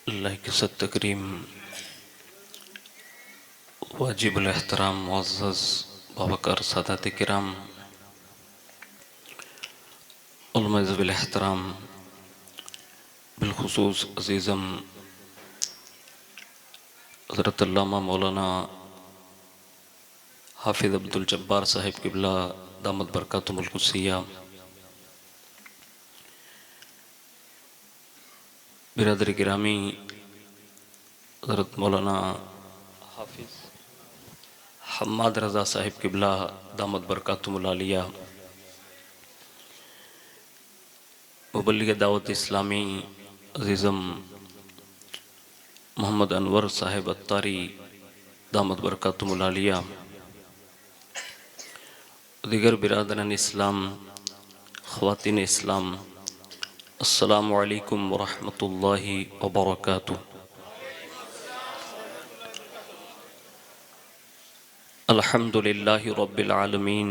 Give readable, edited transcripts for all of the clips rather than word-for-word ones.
अल्लाह की सत्त करीम वाजिबुल एहतराम मुअज़्ज़ज़ बावकार सादात किराम उलमा ज़वील एहतराम बिलखुसूस अज़ीज़म हज़रत अल्लामा मौलाना हाफिज़ अब्दुल जब्बार साहिब क़िबला दामत बरकातुहुल क़ुद्सिया, बिरादर गिरामी हज़रत मौलाना हाफिज़ हम्माद रज़ा साहिब क़िबला दामत बरकातुहुल आलिया, मुबल्लिग़ दावत इस्लामी अज़ीज़म मोहम्मद अनवर साहिब अत्तारी दामत बरकातुहुल आलिया, दीगर बिरादरान इस्लाम, ख़वातीन इस्लाम, अस्सलामु अलैकुम वरहमतुल्लाहि वबरकातुह। अल्हम्दुलिल्लाहि रब्बिल आलमीन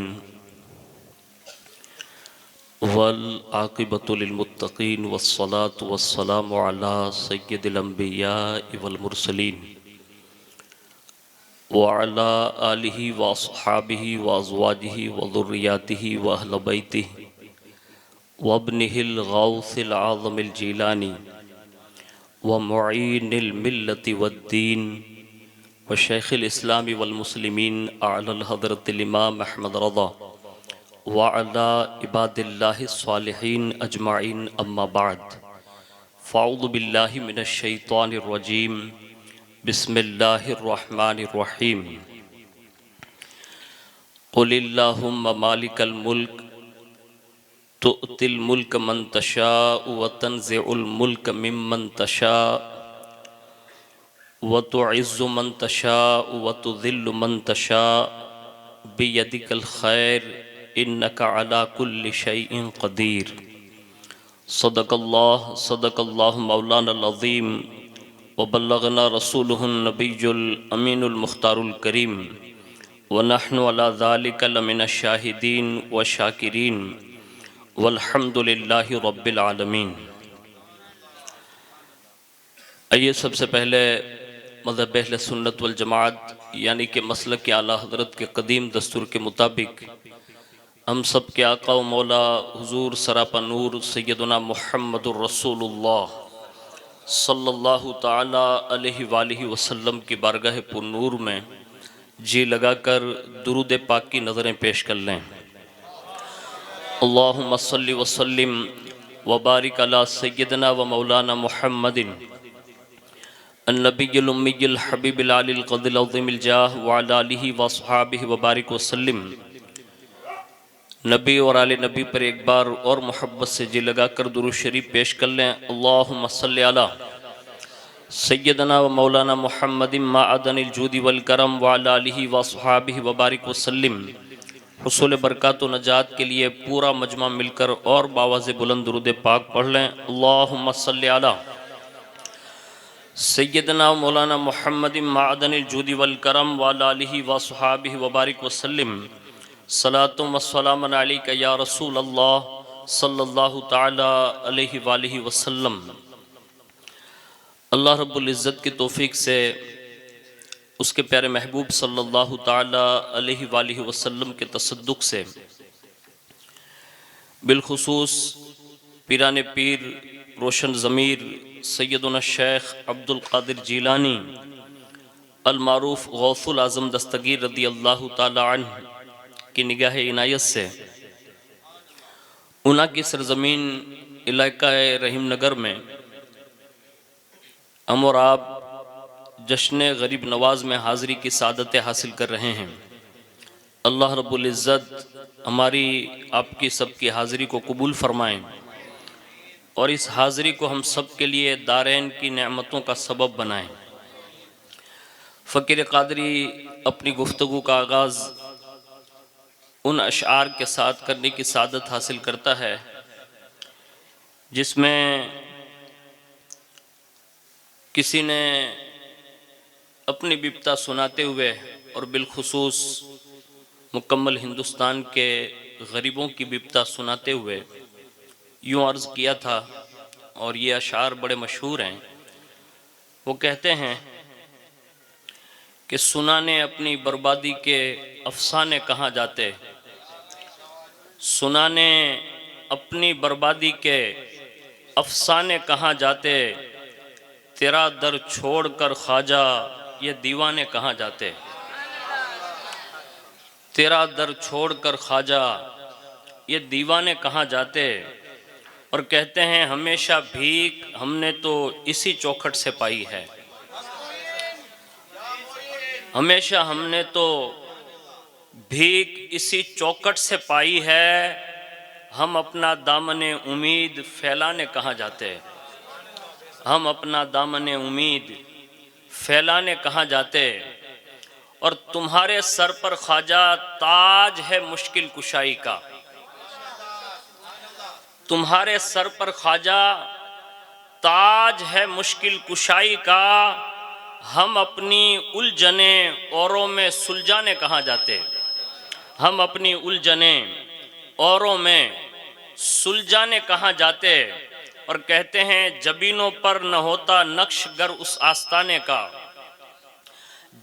वल आक़िबतु लिल मुत्तक़ीन वस्सलातु वस्सलामु अला सय्यिदिल अंबिया वल मुरसलीन व अला आलिहि व अस्हाबिहि व अज़वाजिहि व ज़ुर्रिय्यातिहि व अहल बैतिहि व इब्निहिल गौसिल आज़मिल जीलानी व मुईनिल मिल्लति वद्दीन व शेखिल इस्लामी वल मुस्लिमीन अअलल हज़रतिल इमाम अहमद रज़ा व अला इबादिल्लाहि स्वालिहीन अजमाइन अम्मा बाद फ़अऊज़ु बिल्लाहि मिनश शैतानिर रजीम बिस्मिल्लाहिर रहमानिर रहीम क़ुलिल्लाहुम्मा मालिकल मुल्क तुअतिल मुल्क मन तशाअ व तंज़िउल मुल्क मिम्मन तशाअ व तुइज़्ज़ु मन तशाअ व तुज़िल्लु मन तशाअ बियदिकल खैर इन्नका अला कुल्लि शैइन क़दीर। सदक़ल्लाहु मौलानल अज़ीम व बल्लगना रसूलुहुन नबियुल अमीनुल मुख्तारुल करीम व नहनु अला ज़ालिका लमिनश शाहिदीन व शाकिरीन वल्हम्दुलिल्लाहि रब्बिल आलमीन। आइए सबसे पहले मज़हब अहले सुन्नत वल जमाअत यानी कि मसलक के आला हज़रत के कदीम दस्तूर के मुताबिक हम सब के आका व मौला हुज़ूर सरापा नूर सैयदना मुहम्मदुर रसूलुल्लाह सल्लल्लाहु ताला अलैहि वालिहि वसल्लम की बारगाह पुन्नूर में जी लगाकर दुरूद पाक की नज़रें पेश कर लें। अल्लाहुम्मा सल्लि व सल्लिम व बारिक अला सय्यदना व मौलाना मुहम्मदिन अन्नबिय्युल उम्मिय्युल हबीबिल आलिल क़द्रिल अज़ीमिल जाह व अला आलिहि व अस्हाबिहि व बारिक व सल्लिम। नबी और आले नबी पर एक बार और मोहब्बत से जी लगाकर दुरूद शरीफ पेश कर लें। अल्लाहुम्मा सल्लि अला सय्यदना व मौलाना मुहम्मदिन माअदनिल जूदि वल करम व अला आलिहि व अस्हाबिहि व बारिक व सल्लिम। हुसूल बरकत व नजात के लिए पूरा मजमा मिलकर और बावाज़े बुलंद दुरूद पाक पढ़ लें। अल्लाहुम्मा सल्लि अला सय्यदना व मौलाना मुहम्मदिन माअदनिल जूदि वल करम व अला आलिहि व अस्हाबिहि व बारिक व सल्लिम। सलातु व सलामुन अलैका या रसूल अल्लाह सल्लल्लाहु ताला अलैहि वालिहि वसल्लम। अल्लाह रब्बुल इज़्ज़त की तौफीक से उसके प्यारे महबूब सल्लल्लाहु ताला अलैहि वालिहि वसल्लम के तसद्दुक़ से बिलखुसूस पीराने पीर रोशन ज़मीर सैयदना शेख अब्दुल क़ादिर जीलानी अल मारूफ़ गौसुल आज़म दस्तगीर रदी अल्लाह ताला अन्हु की निगाह इनायत से उना की सरज़मीन इलाक़ा रहीम नगर में हम और आप जश्न गरीब नवाज में हाज़िरी की सादत हासिल कर रहे हैं। अल्लाह रब्बुल इज़्ज़त हमारी आपकी सबकी हाज़िरी को कबूल फ़रमाएँ और इस हाज़िरी को हम सब के लिए दारैन की नेमतों का सबब बनाएँ। फ़कीर क़ादरी अपनी गुफ्तगू का आगाज़ उन अशआर के साथ करने की सादत हासिल करता है जिसमें किसी ने अपनी बिपता सुनाते हुए और बिलखुसूस मुकम्मल हिंदुस्तान के गरीबों की बिपता सुनाते हुए यूँ अर्ज़ किया था और ये अशार बड़े मशहूर हैं वो कहते हैं कि सुनाने अपनी बर्बादी के अफसाने कहाँ जाते, सुनाने अपनी बर्बादी के अफसाने कहाँ जाते, तेरा दर छोड़कर ख्वाजा ये दीवाने कहाँ जाते, तेरा दर छोड़कर ख्वाजा ये दीवाने कहाँ जाते। और कहते हैं हमेशा भीख हमने तो इसी चौखट से पाई है, हमेशा हमने तो भीख इसी चौखट से पाई है, हम अपना दामने उम्मीद फैलाने कहाँ जाते, हम अपना दामने उम्मीद फैलाने कहाँ जाते। और तुम्हारे सर पर ख्वाजा ताज है मुश्किल कुशाई का, तुम्हारे सर पर ख्वाजा ताज है मुश्किल कुशाई का, हम अपनी उलझने औरों में सुलझाने कहाँ जाते, हम अपनी उलझने औरों में सुलझाने कहाँ जाते। और कहते हैं जबीनों पर न होता नक्श गर उस आस्ताने का,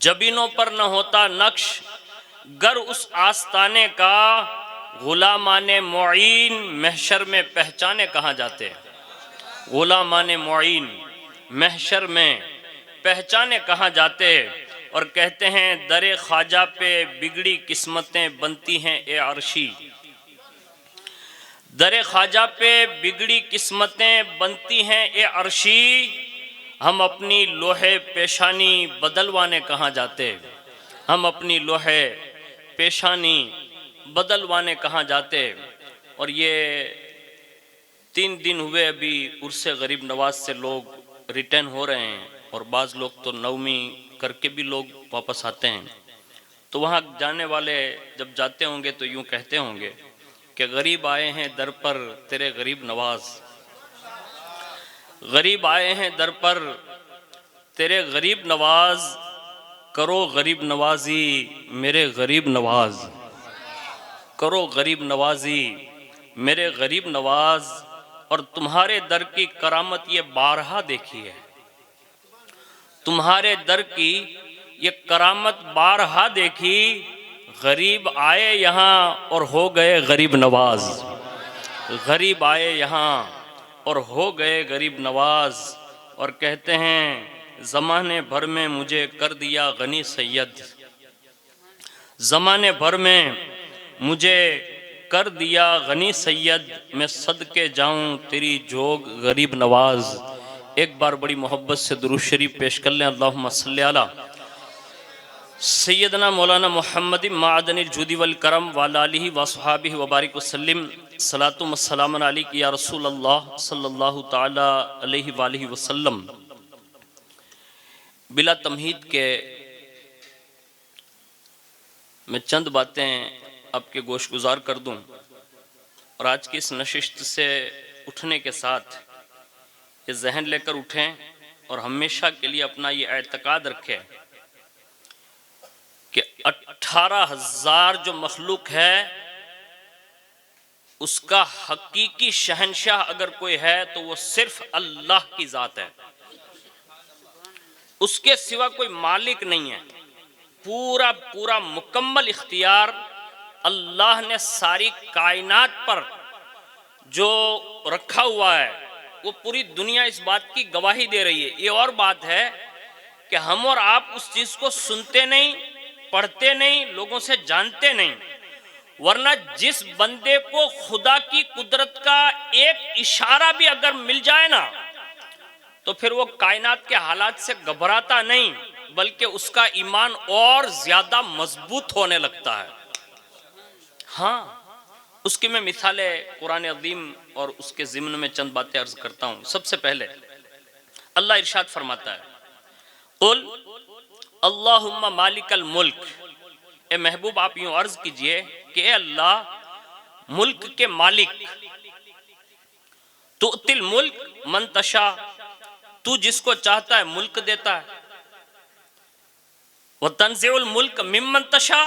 जबीनों पर न होता नक्श गर उस आस्ताने का, गुलामाने मुईन महशर में पहचाने कहाँ जाते, गुलामाने मुईन महशर में पहचाने कहाँ जाते। और कहते हैं दरे ख्वाजा पे बिगड़ी किस्मतें बनती हैं ए अर्शी, दरे ख्वाजा पे बिगड़ी किस्मतें बनती हैं ए अर्शी, हम अपनी लोहे पेशानी बदलवाने कहाँ जाते, हम अपनी लोहे पेशानी बदलवाने कहाँ जाते। और ये 3 दिन हुए अभी उर्से गरीब नवाज से लोग रिटर्न हो रहे हैं, और बाज़ लोग तो नवमी करके भी लोग वापस आते हैं। तो वहाँ जाने वाले जब जाते होंगे तो यूँ कहते होंगे कि गरीब आए हैं दर पर तेरे गरीब नवाज, गरीब आए हैं दर पर तेरे गरीब नवाज, करो गरीब नवाजी मेरे गरीब नवाज, करो गरीब नवाजी मेरे गरीब नवाज। और तुम्हारे दर की करामत ये बारहा देखी है, तुम्हारे दर की ये करामत बारहा देखी, गरीब आए यहाँ और हो गए गरीब नवाज, गरीब आए यहाँ और हो गए गरीब नवाज। और कहते हैं ज़माने भर में मुझे कर दिया गनी सैयद, ज़माने भर में मुझे कर दिया गनी सैयद, मैं सदके जाऊं तेरी जोग गरीब नवाज। एक बार बड़ी मोहब्बत से दुरूद शरीफ पेश कर लें, अल्लाहुम्मा सल्ली अला सैयदना मौलाना मुहम्मद मादनिल जुदी वल करम वाला आलिहि व सहाबिहि व बारिक वसल्लम, सलातु व सलाम अलैका या रसूल अल्लाह सल्लल्लाहु ताला अलैहि वालिहि वसल्लम। बिला तमहीद के मैं चंद बातें आपके गोशगुजार कर दूं, और आज की इस नशिस्त से उठने के साथ ये जहन लेकर उठें और हमेशा के लिए अपना ये एतकाद रखें कि 18,000 जो मखलूक है उसका हकीकी शहनशाह अगर कोई है तो वो सिर्फ अल्लाह की ज़ात है, उसके सिवा कोई मालिक नहीं है। पूरा पूरा मुकम्मल इख्तियार अल्लाह ने सारी कायनात पर जो रखा हुआ है, वो पूरी दुनिया इस बात की गवाही दे रही है। ये और बात है कि हम और आप उस चीज़ को सुनते नहीं, पढ़ते नहीं, लोगों से जानते नहीं, वरना जिस बंदे को खुदा की कुदरत का एक इशारा भी अगर मिल जाए ना, तो फिर वो कायनात के हालात से घबराता नहीं, बल्कि उसका ईमान और ज्यादा मजबूत होने लगता है। हाँ, उसकी मैं मिसालें कुरान अज़ीम और उसके ज़िम्न में चंद बातें अर्ज करता हूँ। सबसे पहले अल्लाह इरशाद फरमाता है, कुल अल्लाहुम्मा मालिकल मुल्क, ए महबूब आप यूं अर्ज कीजिए कि ए अल्लाह मुल्क के मालिक, तुतिल मुल्क मन तशा, तू जिसको चाहता है मुल्क देता है, वह तंज़िउल मुल्क मिम्मन तशा,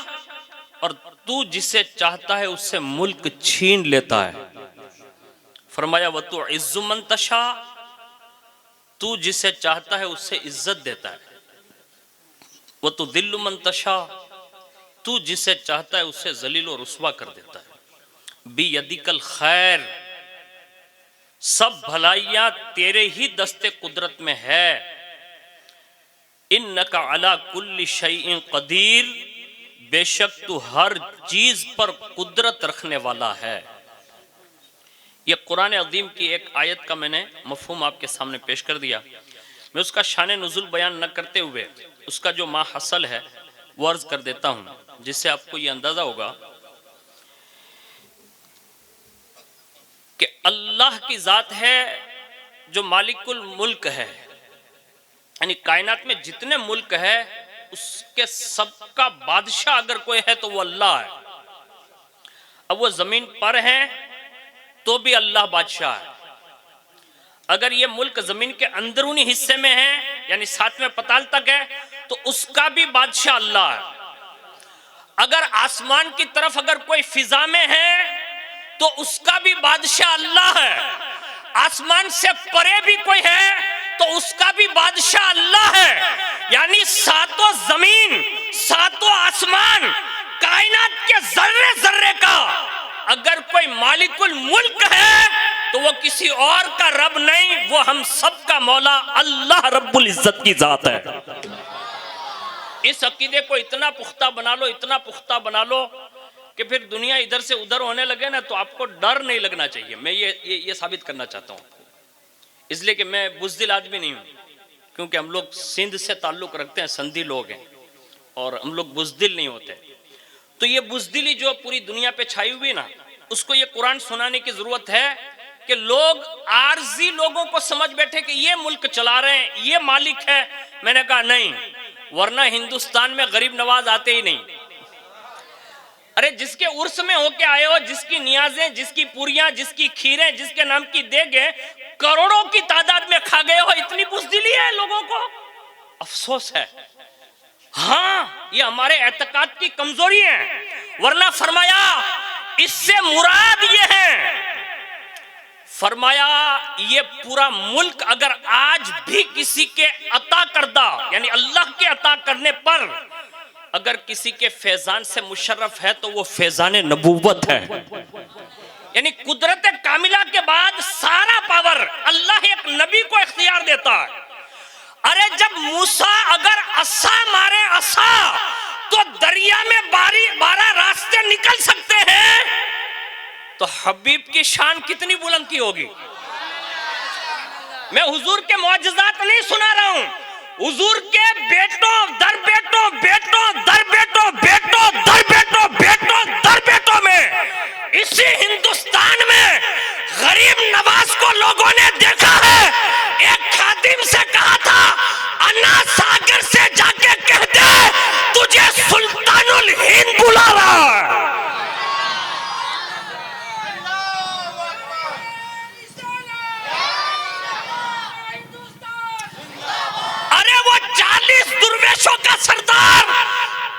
और तू जिसे चाहता है उससे मुल्क छीन लेता है। फरमाया वह तो इज्जु मन तशा, तू जिसे चाहता है उससे इज्जत देता है। वो तो दिल्लु मन तशा, तू जिसे चाहता है उससे जलील और रुस्वा कर देता है। बी यदिकल खैर, सब भलाइयां तेरे ही दस्ते कुदरत में है। इन्नका अला कुल्ली शैइन कदीर, बेशक तू हर चीज पर कुदरत रखने वाला है। यह कुरान अज़ीम की एक आयत का मैंने मफ़हूम आपके सामने पेश कर दिया। मैं उसका शान नुज़ुल बयान न करते हुए उसका जो माहसल है वो अर्ज कर देता हूँ, जिससे आपको ये अंदाजा होगा कि अल्लाह की ज़ात है जो मालिकुल मुल्क है, यानी कायनात में जितने मुल्क है उसके सबका बादशाह अगर कोई है तो वो अल्लाह है। अब वो जमीन पर है तो भी अल्लाह बादशाह है। अगर ये मुल्क जमीन के अंदरूनी हिस्से में है यानी 7वें पताल तक है तो उसका भी बादशाह अल्लाह है। अगर आसमान की तरफ अगर कोई फिजा में है तो उसका भी बादशाह अल्लाह है। आसमान से परे भी कोई है तो उसका भी बादशाह अल्लाह है। यानी सातों जमीन, सातों आसमान, कायनात के जर्रे जर्रे का अगर कोई मालिकुल मुल्क है तो वो किसी और का रब नहीं, वो हम सब का मौला अल्लाह रब्बुल इज्जत की जात है। इस अकीदे को इतना पुख्ता बना लो, इतना पुख्ता बना लो कि फिर दुनिया इधर से उधर होने लगे ना तो आपको डर नहीं लगना चाहिए। मैं ये साबित करना चाहता हूँ, इसलिए कि मैं बुज़दिल आदमी नहीं हूँ, क्योंकि हम लोग सिंध से ताल्लुक़ रखते हैं, संधी लोग हैं और हम लोग बुज़दिल नहीं होते। तो ये बुज़दिली जो पूरी दुनिया पे छाई हुई ना, उसको ये कुरान सुनाने की ज़रूरत है कि लोग आर्जी लोगों को समझ बैठे कि ये मुल्क चला रहे हैं, ये मालिक है। मैंने कहा नहीं, वरना हिंदुस्तान में गरीब नवाज आते ही नहीं। अरे जिसके उर्स में होके आए हो, जिसकी नियाजें, जिसकी पूरियां, जिसकी खीरें, जिसके नाम की देगे करोड़ों की तादाद में खा गए हो, इतनी बुज़दिली है लोगों को। अफसोस है। हाँ, ये हमारे एतकाद की कमजोरी है, वरना फरमाया इससे मुराद ये है, फरमाया ये पूरा मुल्क अगर आज भी किसी के अता करदा यानी अल्लाह के अता करने पर अगर किसी के फैजान से मुशर्रफ है तो वो फैजान नबूवत है। यानी कुदरत कामिला के बाद सारा पावर अल्लाह एक नबी को इख्तियार देता है। अरे जब मूसा अगर असा मारे असा तो दरिया में 12 रास्ते निकल सकते हैं, तो हबीब की शान कितनी बुलंद की होगी। मैं हुजूर के मौजज़ात नहीं सुना रहा हूं, हुजूर के बेटों दर बेटों, बेटों दर बेटों, बेटों दर बेटों, बेटों दर बेटों में इसी हिंदुस्तान में गरीब नवाज को लोगों ने देखा है। एक खादिम से कहा था, अन्ना सागर से जाके कह दे तुझे सुल्तानुल हिंद बुला रहा है। अरे वो 40 दुर्वेशों का सरदार,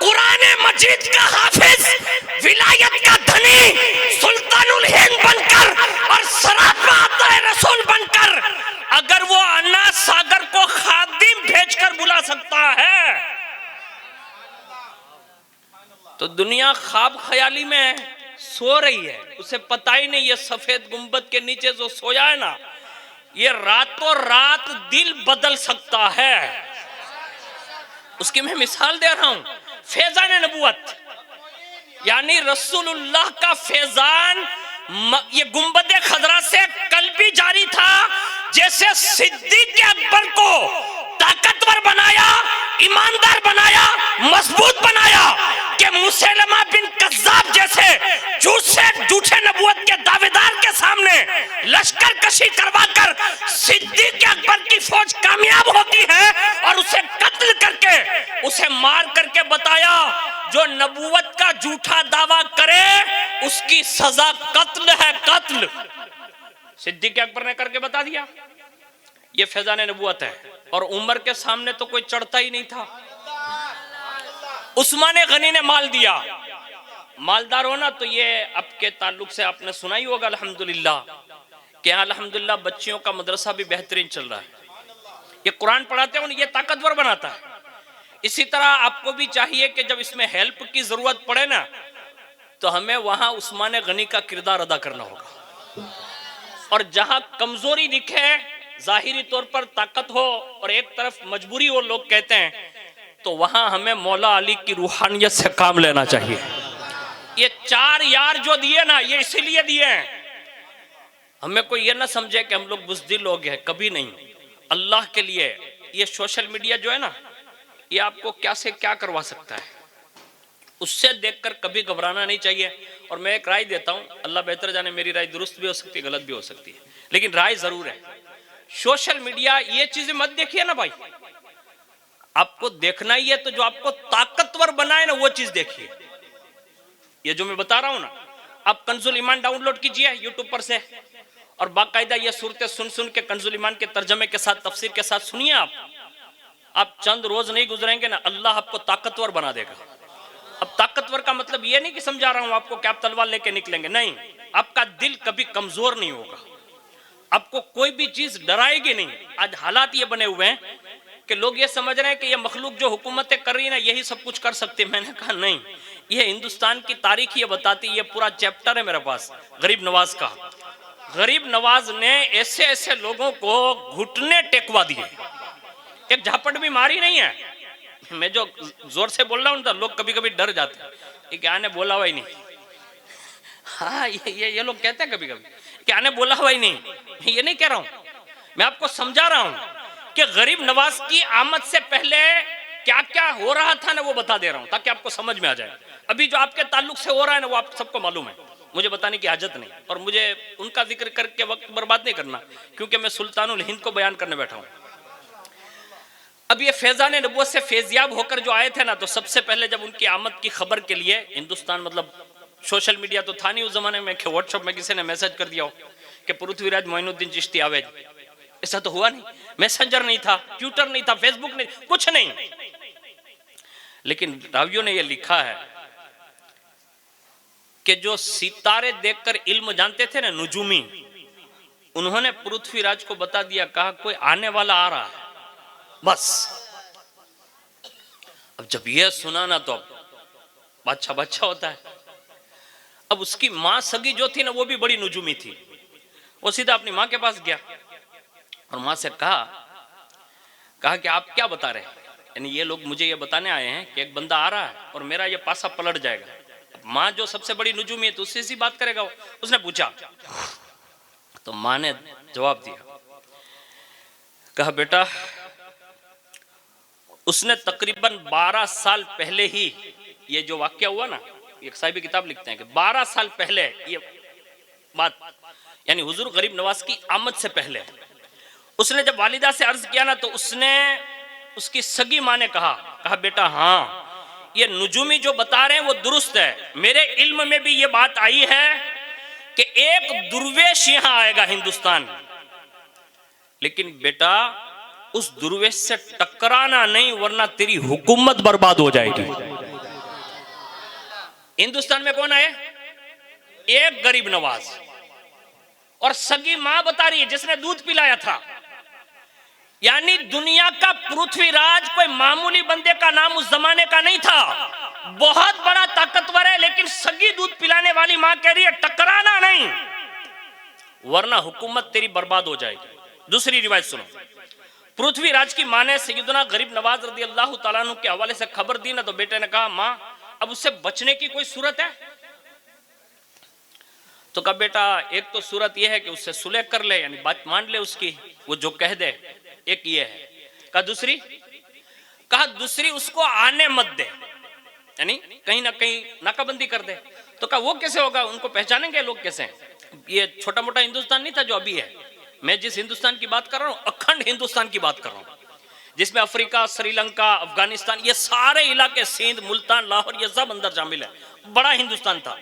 कुरान मजीद का हाफिज, विलायत का धनी, सुल्तानुल हिंद बनकर और सरापा अताए रसूल बनकर अगर वो अन्ना सागर को खादिम भेजकर बुला सकता है तो दुनिया ख्वाब ख्याली में सो रही है। उसे पता ही नहीं ये सफेद गुंबद के नीचे जो सोया है ना, ये रातों रात दिल बदल सकता है। उसकी मैं मिसाल दे रहा हूं, फैजान नबूवत यानी रसूलुल्लाह का फैजान ये गुंबद खजरा से कल भी जारी था। जैसे सिद्दीक अकबर को ताकतवर बनाया, ईमानदार बनाया, मजबूत बनाया कि मुसैलमा बिन कज़्ज़ाब जैसे झूठे नबूवत के दावेदार के सामने लश्कर कशी करवाकर सिद्दीक अकबर की फौज कामयाब होती है और उसे कत्ल करके, उसे मार करके बताया जो नबूवत का झूठा दावा करे उसकी सजा कत्ल है, कत्ल। सिद्दीक अकबर ने करके बता दिया, ये फैजान नबूवत है। और उमर के सामने तो कोई चढ़ता ही नहीं था। उस्मान गनी ने माल दिया, मालदार होना तो ये आपके ताल्लुक से आपने सुना ही होगा अल्हम्दुलिल्लाह कि अल्हम्दुलिल्लाह बच्चियों का मदरसा भी बेहतरीन चल रहा है। ये कुरान पढ़ाते हैं ये ताकतवर बनाता है। इसी तरह आपको भी चाहिए कि जब इसमें हेल्प की जरूरत पड़े ना तो हमें वहां उस्मान गनी का किरदार अदा करना होगा, और जहां कमजोरी दिखे, जाहिरी तौर पर ताकत हो और एक तरफ मजबूरी हो लोग कहते हैं, तो वहां हमें मौला अली की रूहानियत से काम लेना चाहिए। ये 4 यार जो दिए ना ये इसीलिए दिए हैं, हमें कोई ये ना समझे कि हम लोग बुज़दिल लोग हैं, कभी नहीं, अल्लाह के लिए। ये सोशल मीडिया जो है ना ये आपको क्या से क्या करवा सकता है, उससे देखकर कभी घबराना नहीं चाहिए। और मैं एक राय देता हूं, अल्लाह बेहतर जाने, मेरी राय दुरुस्त भी हो सकती है, गलत भी हो सकती है, लेकिन राय जरूर है। सोशल मीडिया ये चीजें मत देखिए ना भाई, आपको देखना ही है तो जो आपको ताकतवर बनाए ना वो चीज देखिए। ये जो मैं बता रहा हूं ना, आप कंजुल ईमान डाउनलोड कीजिए यूट्यूब पर से, और बाकायदा ये सूरतें सुन सुन के कंजुल ईमान के तर्जमे के साथ, तफसीर के साथ सुनिए। आप चंद रोज नहीं गुजरेंगे ना, अल्लाह आपको ताकतवर बना देगा। अब ताकतवर का मतलब ये नहीं कि समझा रहा हूं आपको कि आप तलवार लेके निकलेंगे, नहीं, आपका दिल कभी कमजोर नहीं होगा, आपको कोई भी चीज डराएगी नहीं। आज हालात ये बने हुए हैं कि लोग ये समझ रहे हैं कि ये मखलूक जो हुकूमतें कर रही है ना यही सब कुछ कर सकते हैं। मैंने कहा नहीं, ये हिंदुस्तान की तारीख ये बताती है, ये पूरा चैप्टर है मेरे पास गरीब नवाज का। गरीब नवाज ने ऐसे ऐसे लोगों को घुटने टेकवा दिए, एक झापट भी मारी नहीं है। मैं जो जोर से बोल रहा हूं तो लोग कभी कभी डर जाते हैं, ये क्या ने बोला हुआ ही नहीं। हाँ ये लोग कहते हैं कभी कभी क्या ने बोला हुआ ही नहीं। मैं ये नहीं कह रहा हूं, मैं आपको समझा रहा हूं कि गरीब नवाज की आमद से पहले क्या क्या हो रहा था ना वो बता दे रहा हूं ताकि आपको समझ में आ जाए। अभी जो आपके ताल्लुक से हो रहा है ना वो आप सबको मालूम है, मुझे बताने की हाजत नहीं, और मुझे उनका जिक्र करके वक्त बर्बाद नहीं करना, क्योंकि मैं सुल्तानुल हिंद को बयान करने बैठा हूं। अब ये फैजान नबूवत से फैजियाब होकर जो आए थे ना, तो सबसे पहले जब उनकी आमद की खबर के लिए हिंदुस्तान, मतलब सोशल मीडिया तो था नहीं उस जमाने में कि व्हाट्सएप में किसी ने मैसेज कर दिया हो कि पृथ्वीराज मोइनुद्दीन चिश्ती आवे, ऐसा तो हुआ नहीं। मैसेंजर नहीं था, ट्विटर नहीं था, फेसबुक नहीं, कुछ नहीं। लेकिन रावियों ने यह लिखा है कि जो सितारे देखकर इल्म जानते थे ना, नुजूमी, उन्होंने पृथ्वीराज को बता दिया, कहा कोई आने वाला आ रहा है बस। अब जब यह सुना ना तो अब बच्चा होता है। अब उसकी मां सगी जो थी ना वो भी बड़ी नुजूमी थी, वो सीधा अपनी मां के पास गया और मां से कहा कि आप क्या बता रहे हैं, यानी ये लोग मुझे ये बताने आए हैं कि एक बंदा आ रहा है और मेरा ये पासा पलट जाएगा। मां जो सबसे बड़ी नुजूमी है तो उससे सी बात करेगा। उसने पूछा तो मां ने जवाब दिया, कहा बेटा उसने तकरीबन 12 साल पहले ही ये जो वाक्य हुआ ना, एक साहिब किताब लिखते हैं कि 12 साल पहले ये बात, यानी हुजूर गरीब नवाज की आमद से पहले, उसने जब वालिदा से अर्ज किया ना तो उसने, उसकी सगी मां ने कहा बेटा हाँ ये नुजूमी जो बता रहे हैं वो दुरुस्त है, मेरे इल्म में भी ये बात आई है कि एक दुर्वेश यहां आएगा हिंदुस्तान, लेकिन बेटा उस दुर्वेश से टकराना नहीं वरना तेरी हुकूमत बर्बाद हो जाएगी। हिंदुस्तान में कौन आए? एक गरीब नवाज, और सगी मां बता रही है जिसने दूध पिलाया था। यानी दुनिया का पृथ्वीराज कोई मामूली बंदे का नाम उस जमाने का नहीं था, बहुत बड़ा ताकतवर है, लेकिन सगी दूध पिलाने वाली मां कह रही है टकराना नहीं वरना हुकूमत तेरी बर्बाद हो जाएगी। दूसरी रिवायत सुनो, पृथ्वीराज की मां ने सैयदना गरीब नवाज रज़ी अल्लाह तआला अन्हु के हवाले से खबर दी ना, तो बेटे ने कहा मां अब उससे बचने की कोई सूरत है? तो कहा बेटा एक तो सूरत यह है कि उससे सुलह कर ले, यानी बात मान ले उसकी, वो जो कह दे, एक ये है। कहा दूसरी उसको आने मत दे, यानी कहीं ना कहीं नाकाबंदी कर दे। तो कहा वो कैसे होगा, उनको पहचानेंगे लोग कैसे? ये छोटा मोटा हिंदुस्तान नहीं था जो अभी है, मैं जिस हिंदुस्तान की बात कर रहा हूँ अखंड हिंदुस्तान की बात कर रहा हूँ, जिसमें अफ्रीका, श्रीलंका, अफगानिस्तान, ये सारे इलाके, सिंध, मुल्तान, लाहौर, ये सब अंदर शामिल है। बड़ा हिंदुस्तान था,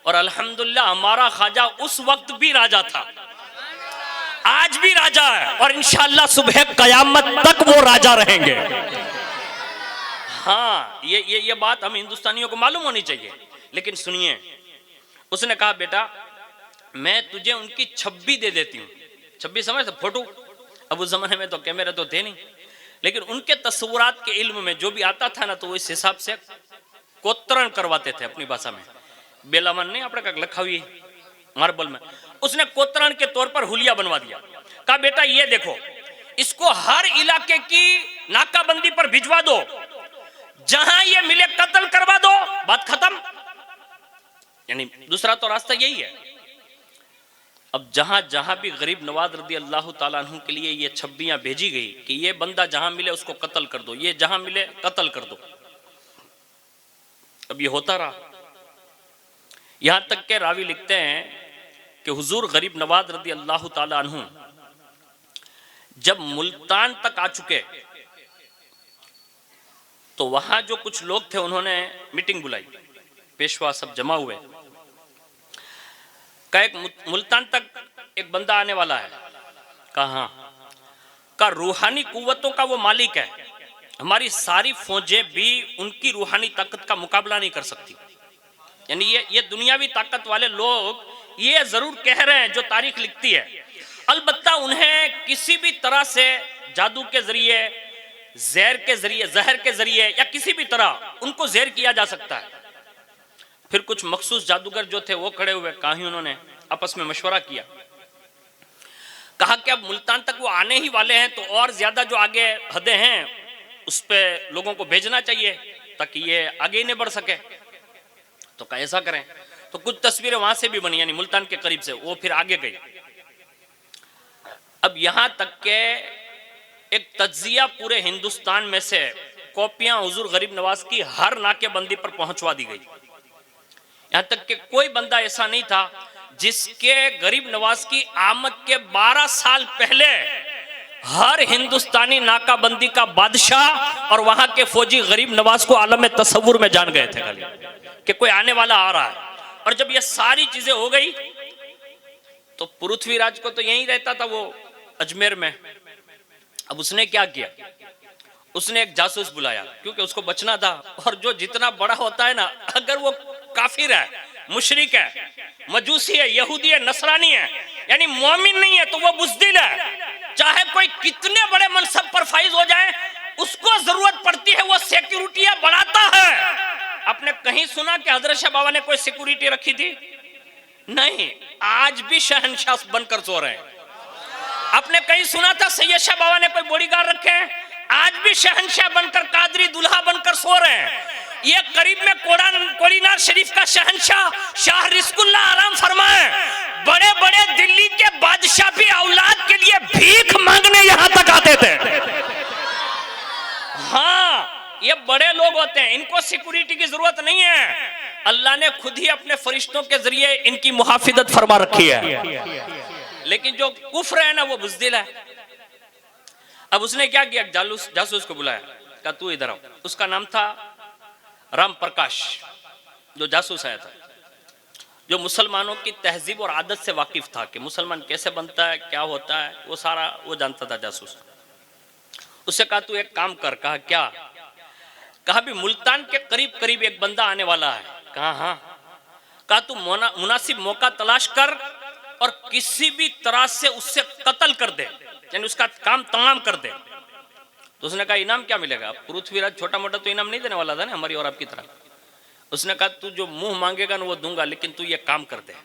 और अल्हम्दुलिल्लाह हमारा ख्वाजा उस वक्त भी राजा था, आज भी राजा है, और इंशाअल्लाह सुबह कयामत तक वो राजा रहेंगे। हाँ ये बात हम हिंदुस्तानियों को मालूम होनी चाहिए। लेकिन सुनिए, उसने कहा बेटा मैं तुझे उनकी छब्बी दे देती हूँ। छब्बी समझ, फोटो। अब उस जमाने में तो कैमरे तो थे नहीं, लेकिन उनके तस्वुरात के इल्म में जो भी आता था ना, तो वो इस हिसाब से कोतरण करवाते थे अपनी भाषा में। बेलामन नहीं आपने का लखा हुई मार्बल में, उसने कोतरण के तौर पर हुलिया बनवा दिया। कहा बेटा ये देखो, इसको हर इलाके की नाकाबंदी पर भिजवा दो, जहां ये मिले कत्ल करवा दो, बात खत्म। यानी दूसरा तो रास्ता यही है। अब जहां जहां भी गरीब नवाज रदी अल्लाह ताला अन्हु के लिए ये छब्बियां भेजी गई कि ये बंदा जहां मिले उसको कत्ल कर दो, ये जहां मिले कत्ल कर दो, अब ये होता रहा। यहां तक के रावी लिखते हैं कि हुजूर गरीब नवाज रदी अल्लाह ताला अन्हु जब मुल्तान तक आ चुके तो वहां जो कुछ लोग थे उन्होंने मीटिंग बुलाई, पेशवा सब जमा हुए। का एक मुल्तान तक एक बंदा आने वाला है, कहा का रूहानी कुव्वतों का वो मालिक है, हमारी सारी फौजें भी उनकी रूहानी ताकत का मुकाबला नहीं कर सकती। यानी ये दुनियावी ताकत वाले लोग ये जरूर कह रहे हैं जो तारीख लिखती है, अलबत्ता उन्हें किसी भी तरह से जादू के जरिए, जहर के जरिए या किसी भी तरह उनको जहर किया जा सकता है। फिर कुछ मखसूस जादूगर जो थे वो खड़े हुए, कहीं उन्होंने आपस में मशवरा किया, कहा कि अब मुल्तान तक वो आने ही वाले हैं, तो और ज्यादा जो आगे हदें हैं उस पे लोगों को भेजना चाहिए ताकि ये आगे ही नहीं बढ़ सके। तो कैसा करें? तो कुछ तस्वीरें वहां से भी बनी, यानी मुल्तान के करीब से, वो फिर आगे गई। अब यहां तक के एक तज्जिया पूरे हिंदुस्तान में से कॉपियां हुजूर गरीब नवाज की हर नाकेबंदी पर पहुंचवा दी गई। यहां तक कि कोई बंदा ऐसा नहीं था जिसके गरीब नवाज की आमद के 12 साल पहले हर हिंदुस्तानी नाकाबंदी का बादशाह और वहां के फौजी गरीब नवाज को आलम तसव्वुर में जान गए थे खाली कि कोई आने वाला आ रहा है। और जब ये सारी चीजें हो गई तो पृथ्वीराज को तो यहीं रहता था वो अजमेर में। अब उसने क्या किया, उसने एक जासूस बुलाया, क्योंकि उसको बचना था। और जो जितना बड़ा होता है ना, अगर वो काफिर है, मुशरिक है, मजूसी है, यहूदी है, नसरानी है, यानी मोमिन नहीं है, तो वो बुज़दिल है। चाहे कोई कितने बड़े मनसब पर फाइज हो जाए, उसको जरूरत पड़ती है वो सिक्योरिटी बढ़ाता है। आपने कहीं सुना कि हजरत शाह बाबा ने कोई सिक्योरिटी रखी थी? नहीं, आज भी शहनशाह बनकर सो रहे हैं। आपने कहीं सुना था सैयद शाह बाबा ने कोई बॉडीगार्ड रखे हैं? आज भी शहनशाह बनकर, कादरी दुल्हा बनकर सो रहे हैं। ये करीब में कोड़ीनार शरीफ का शहनशाह शाह रिस्कुल्ला आराम फरमाए, बड़े बड़े दिल्ली के बादशाह भी औलाद के लिए भीख मांगने यहां तक आते थे। हाँ, ये बड़े लोग होते हैं, इनको सिक्योरिटी की जरूरत नहीं है। अल्लाह ने खुद ही अपने फरिश्तों के जरिए इनकी मुहाफिजत फरमा रखी है। लेकिन जो कुफ्र है ना, वो बुज़दिल है। अब उसने क्या किया, जासूस को बुलाया, कहा तू इधर आओ। उसका नाम था राम प्रकाश, जो जासूस आया था, जो मुसलमानों की तहजीब और आदत से वाकिफ था कि मुसलमान कैसे बनता है, क्या होता है, वो सारा वो जानता था जासूस। उससे कहा तू एक काम कर। कहा क्या? कहा भी मुल्तान के करीब करीब एक बंदा आने वाला है। कहा हाँ। कहा तू मुनासिब मौका तलाश कर और किसी भी तरह से उससे कत्ल कर दे, यानी उसका काम तमाम कर दे। तो उसने कहा इनाम क्या मिलेगा? पृथ्वीराज छोटा मोटा तो इनाम नहीं देने वाला था ना हमारी और आपकी तरह। उसने कहा तू जो मुंह मांगेगा ना वो दूंगा, लेकिन तू ये काम कर दे।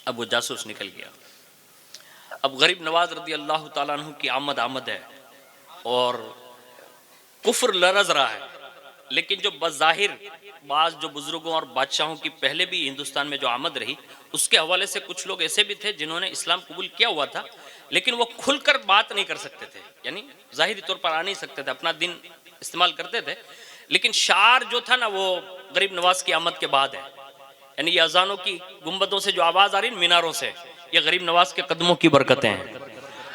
अब वो जासूस निकल गया। अब गरीब नवाज रदी अल्लाह ताला अन्हु की आमद है और कुफ्र लरज रहा है, लेकिन जो बज़ाहिर बाज जो बुजुर्गों और बादशाहों की पहले भी हिंदुस्तान में जो आमद रही, उसके हवाले से कुछ लोग ऐसे भी थे जिन्होंने इस्लाम कबूल किया हुआ था, लेकिन वो खुलकर बात नहीं कर सकते थे, यानी जाहिरी तौर पर आ नहीं सकते थे, अपना दिन इस्तेमाल करते थे। लेकिन शार जो था ना, वो गरीब नवाज की आमद के बाद है। यानी ये अजानों की गुंबदों से जो आवाज आ रही है, मीनारों से, ये गरीब नवाज के कदमों की बरकतें हैं।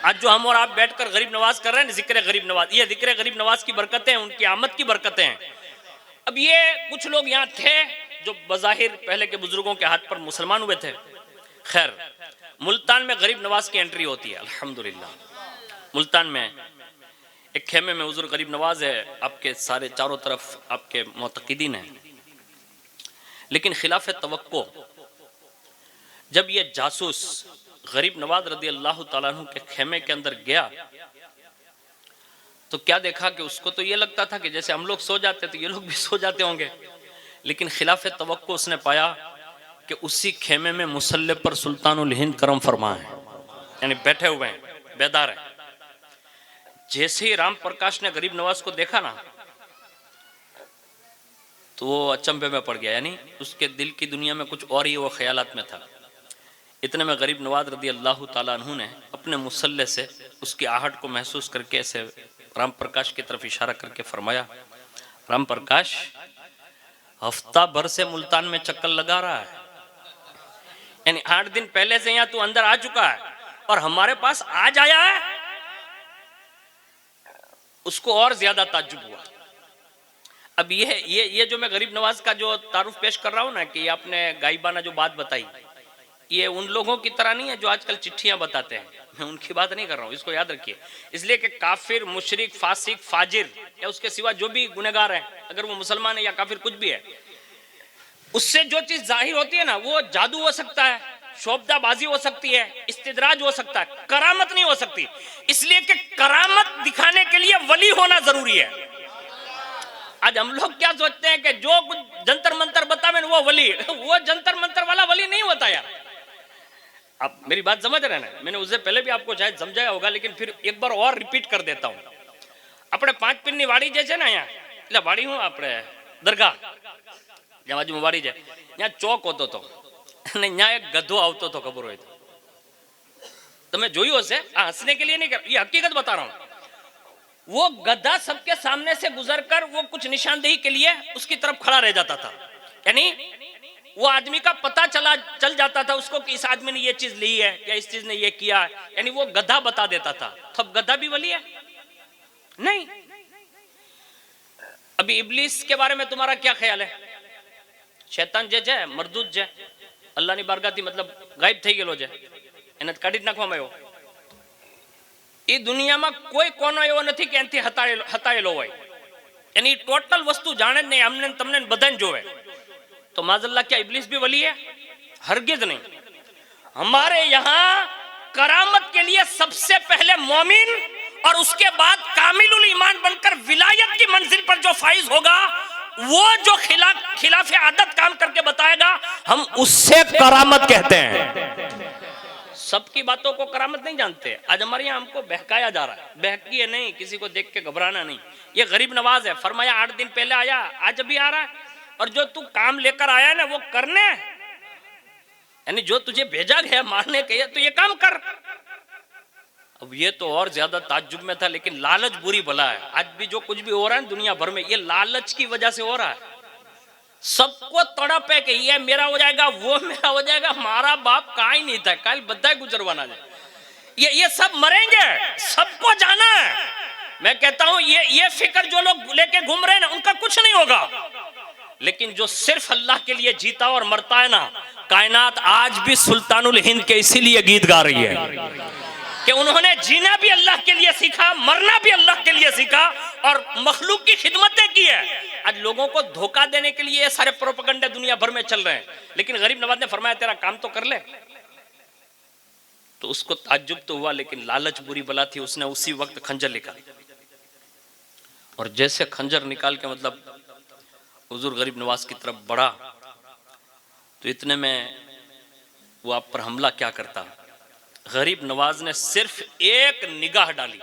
आज जो हम और आप बैठकर गरीब नवाज कर रहे हैं, जिक्र गरीब नवाज, ये जिक्र गरीब नवाज की बरकतें हैं, उनकी आमद की बरकतें हैं। अब ये कुछ लोग यहाँ थे जो बज़ाहिर पहले के बुजुर्गों के हाथ पर मुसलमान हुए थे। खैर, मुल्तान में गरीब नवाज की एंट्री होती है अल्हम्दुलिल्लाह। मुल्तान में एक खेमे में हुजूर गरीब नवाज है, आपके सारे चारों तरफ आपके मोतक़िदीन हैं। लेकिन खिलाफ तवक्को जब ये जासूस गरीब नवाज रदी अल्लाह ताला अन्हु के खेमे के अंदर गया तो क्या देखा कि उसको तो ये लगता था कि जैसे हम लोग सो जाते तो ये लोग भी सो जाते होंगे, लेकिन खिलाफ तवक्को उसने पाया कि उसी खेमे में मुसल्ले पर सुल्तानुल हिंद करम फरमा है, यानी बैठे हुए हैं, बेदार है। जैसे ही राम प्रकाश ने गरीब नवाज को देखा ना तो वो अचंभे में पड़ गया, यानी उसके दिल की दुनिया में कुछ और ही वो ख्यालात में था। इतने में गरीब नवाज रदी अल्लाह ताला अन्हु ने अपने मुसल्ले से उसकी आहट को महसूस करके ऐसे राम प्रकाश की तरफ इशारा करके फरमाया, राम प्रकाश हफ्ता भर से मुल्तान में चक्कर लगा रहा है, यानी 8 दिन पहले से यहाँ तू अंदर आ चुका है और हमारे पास आज आया है। उसको और ज्यादा ताज्जुब हुआ। अब ये जो मैं गरीब नवाज का जो तारुफ पेश कर रहा हूं ना कि आपने गाइबाना जो बात बताई, ये उन लोगों की तरह नहीं है जो आजकल चिट्ठियां बताते हैं, मैं उनकी बात नहीं कर रहा हूं, इसको याद रखिए। इसलिए कि काफिर, मुशरिक, फासिक, फाजिर या उसके सिवा जो भी गुनहगार है, अगर वो मुसलमान है या काफिर कुछ भी है, उससे जो चीज जाहिर होती है ना वो जादू हो सकता है, शोभदाबाजी हो सकती है, इस्तिदराज हो सकता है, करामत नहीं हो सकती। इसलिए कि करामत दिखाने के लिए वली होना जरूरी है। आज हम लोग क्या सोचते हैं कि जो कुछ जंतर मंतर बतावे वो वली, वो जंतर मंतर वाला वली नहीं होता यार। आप मेरी बात समझ रहे हैं ना, मैंने उससे पहले भी आपको शायद समझाया होगा, लेकिन फिर एक बार और रिपीट कर देता हूं। अपने 5 पीરની વાડી જે છે ને અહીંયા, એટલે વાડી હું આપણે દરગાહ જ્યાં બાજુમાં વાડી છે, ત્યાં ચોક હોતો હતો અને ત્યાં એક ગધો આવતો હતો, ખબર હોય તો તમે જોયું હશે। આ હસने के लिए नहीं कर, ये हकीकत बता रहा हूं। वो गधा सबके सामने से गुजरकर वो कुछ निशानदेही के लिए उसकी तरफ खड़ा रह जाता था, यानी वो आदमी का पता चल जाता था उसको कि इस आदमी ने ये चीज ली है या इस चीज ने ये किया है, यानी वो गधा बता देता था। तब गधा भी वली है? नहीं। अभी इब्लिस के बारे में तुम्हारा क्या ख्याल है? शैतान जे છે મરદૂત છે, અલ્લાહની બારગાહથી मतलब ગાયબ થઈ ગયેલો છે, એને કાઢી જ નાખવામાં આવ્યો। એ દુનિયામાં કોઈ કોનો એવો નથી કે એનાથી હતાયેલો હોય, એની ટોટલ વસ્તુ જાણે જ નહીં, અમને તમને બધાને જોવે। तो माज़अल्लाह क्या इब्लिस भी वली है? हरगिज नहीं। हमारे यहाँ करामत के लिए सबसे पहले मोमिन और उसके बाद कामिलुल ईमान बनकर विलायत की मंजिल पर जो फाइज होगा, वो जो खिलाफ आदत काम करके बताएगा, हम उससे करामत कहते हैं। सबकी बातों को करामत नहीं जानते। आज हमारे यहाँ हमको बहकाया जा रहा है, बहकिए नहीं, किसी को देख के घबराना नहीं। ये गरीब नवाज है, फरमाया 8 दिन पहले आया, आज भी आ रहा है, और जो तू काम लेकर आया है ना वो करने, यानी जो तुझे भेजा गया मारने के, तो ये काम कर। अब ये तो और ज्यादा ताज्जुब में था, लेकिन लालच बुरी भला है। आज भी जो कुछ भी हो रहा है दुनिया भर में, ये लालच की वजह से हो रहा है। सबको तड़प है कि ये मेरा हो जाएगा, वो मेरा हो जाएगा। मारा बाप का ही नहीं था, कल बधाई गुजरवाना है। ये सब मरेंगे, सबको जाना है। मैं कहता हूं ये फिक्र जो लोग लेके घूम रहे हैं ना, उनका कुछ नहीं होगा। लेकिन जो सिर्फ अल्लाह के लिए जीता और मरता है ना, कायनात आज भी सुल्तानुल हिंद के इसीलिए गीत गा रही है कि उन्होंने जीना भी अल्लाह के लिए सीखा, मरना भी अल्लाह के लिए सीखा और मखलूक की खिदमतें की है। आज लोगों को धोखा देने के लिए सारे प्रोपेगेंडे दुनिया भर में चल रहे हैं, लेकिन गरीब नवाज ने फरमाया तेरा काम तो कर ले। तो उसको ताज्जुब तो हुआ, लेकिन लालच बुरी बला थी। उसने उसी वक्त खंजर निकाला, और जैसे खंजर निकाल के मतलब हुजूर गरीब नवाज की तरफ बढ़ा, तो इतने में वो आप पर हमला क्या करता। गरीब नवाज ने सिर्फ एक निगाह डाली,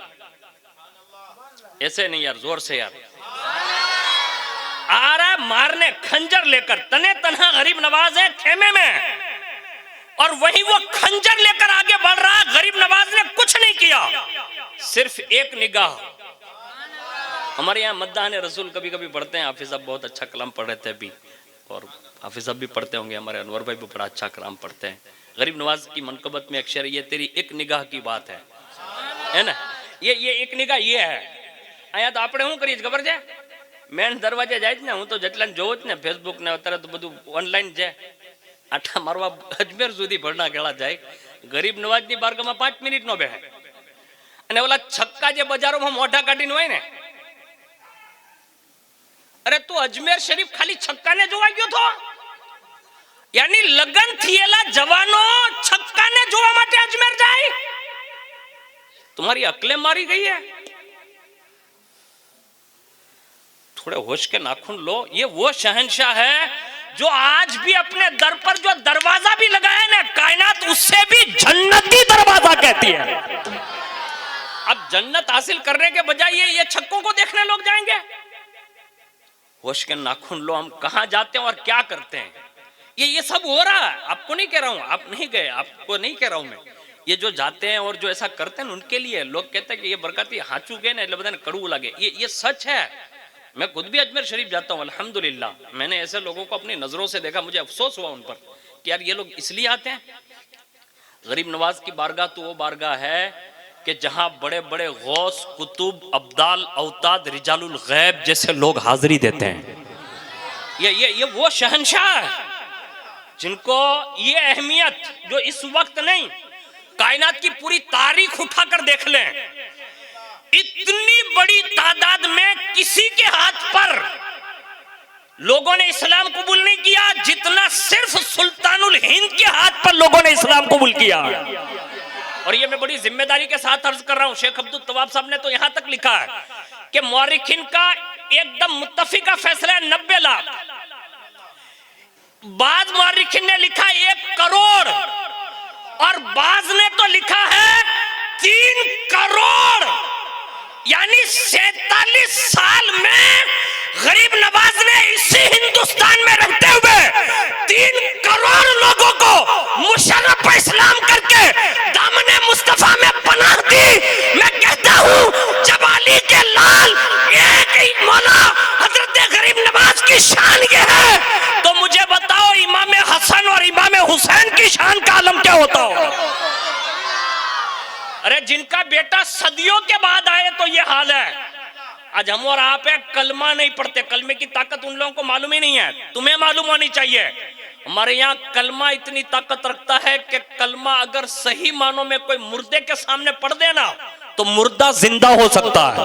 ऐसे नहीं यार, जोर से यार, आ रहा मारने खंजर लेकर, तने तन्हा गरीब नवाज है खेमे में, और वही वो खंजर लेकर आगे बढ़ रहा। गरीब नवाज ने कुछ नहीं किया, सिर्फ एक निगाह। हमारे यहाँ मद्दान रसूल कभी कभी पढ़ते हैं, हाफिज साहब बहुत अच्छा कलाम पढ़ रहे थे अभी, और हाफिज साहब भी पढ़ते होंगे, हमारे अनवर भाई भी बड़ा अच्छा कलाम पढ़ते हैं। गरीब नवाज की मनकबत में अक्षर ये तेरी एक निगाह की बात है ना, ये एक निगाह ये है। અહીંયા તો આપણે શું કરીએ ખબર છે, મેન દરવાજે જાય જ ને, હું તો જેટલાને જોઉં જ ને ફેસબુક ને અત્યારે તો બધું ઓનલાઈન છે, આઠા મારવા અજમેર સુધી ભરના ગેળા જાય। ગરીબ નવાજની બારગામાં 5 મિનિટ નો બેહે, અને ઓલા છક્કા જે બજારોમાં મોઢા કાઢીને હોય ને, અરે તું અજમેર શરીફ ખાલી છક્કાને જોવા ગયો તો? यानी લગન થયેલા જવાનો છક્કાને જોવા માટે અજમેર જાય? तुम्हारी अकलें मारी गई है। थोड़े होश के नाखून लो। ये वो शहंशाह है जो आज भी अपने दर पर जो दरवाजा भी लगाया ना, कायनात उससे भी जन्नती दरवाजा कहती है। अब जन्नत हासिल करने के बजाय ये छक्कों को देखने लोग जाएंगे। होश के नाखून लो, हम कहां जाते हैं और क्या करते हैं। ये सब हो रहा है। आपको नहीं कह रहा हूं, आप नहीं गए, आपको नहीं कह रहा हूं मैं। ये जो जाते हैं और जो ऐसा करते हैं उनके लिए लोग कहते हैं कि ये बरकती हाचू गए ना, मतलब कड़ू लगे। ये सच है। मैं खुद भी अजमेर शरीफ जाता हूँ अल्हम्दुलिल्लाह। मैंने ऐसे लोगों को अपनी नजरों से देखा, मुझे अफसोस हुआ उन पर कि यार ये लोग इसलिए आते हैं। गरीब नवाज की बारगाह तो वो बारगाह है कि जहां बड़े बड़े गौस, कुतुब, अब्दाल, औताद, रिजालुल गैब जैसे लोग हाजिरी देते हैं। ये वो शहंशाह है जिनको ये अहमियत जो इस वक्त नहीं, कायनात की पूरी तारीख उठाकर देख लें, इतनी बड़ी तादाद में किसी के हाथ पर लोगों ने इस्लाम कबूल नहीं किया जितना सिर्फ सुल्तानुल हिंद के हाथ पर लोगों ने इस्लाम कबूल किया। और ये मैं बड़ी जिम्मेदारी के साथ अर्ज कर रहा हूं। शेख अब्दुल तवाब साहब ने तो यहां तक लिखा है कि मुअर्रिखीन का एकदम मुत्तफिका फैसला है 90 लाख। बाज मुअर्रिखीन ने लिखा 1 करोड़ और बाज ने तो लिखा है 3 करोड़। यानी 47 साल में गरीब नवाज ने इसी हिंदुस्तान में रहते हुए 3 करोड़ लोगों को मुशर्रफ इस्लाम करके दामने मुस्तफा में पनाह दी। मैं कहता हूं जब अली के लाल एक ही मौला हजरत गरीब नवाज की शान ये है, तो मुझे बताओ इमाम हसन और इमाम हुसैन की शान का आलम क्या होता हो। अरे जिनका बेटा सदियों के बाद आए तो ये हाल है। आज हम और आप कलमा नहीं पढ़ते, कलमे की ताकत उन लोगों को मालूम ही नहीं है, तुम्हें मालूम होनी चाहिए। हमारे यहाँ कलमा इतनी ताकत रखता है कि कलमा अगर सही मानों में कोई मुर्दे के सामने पढ़ देना तो मुर्दा जिंदा हो सकता है।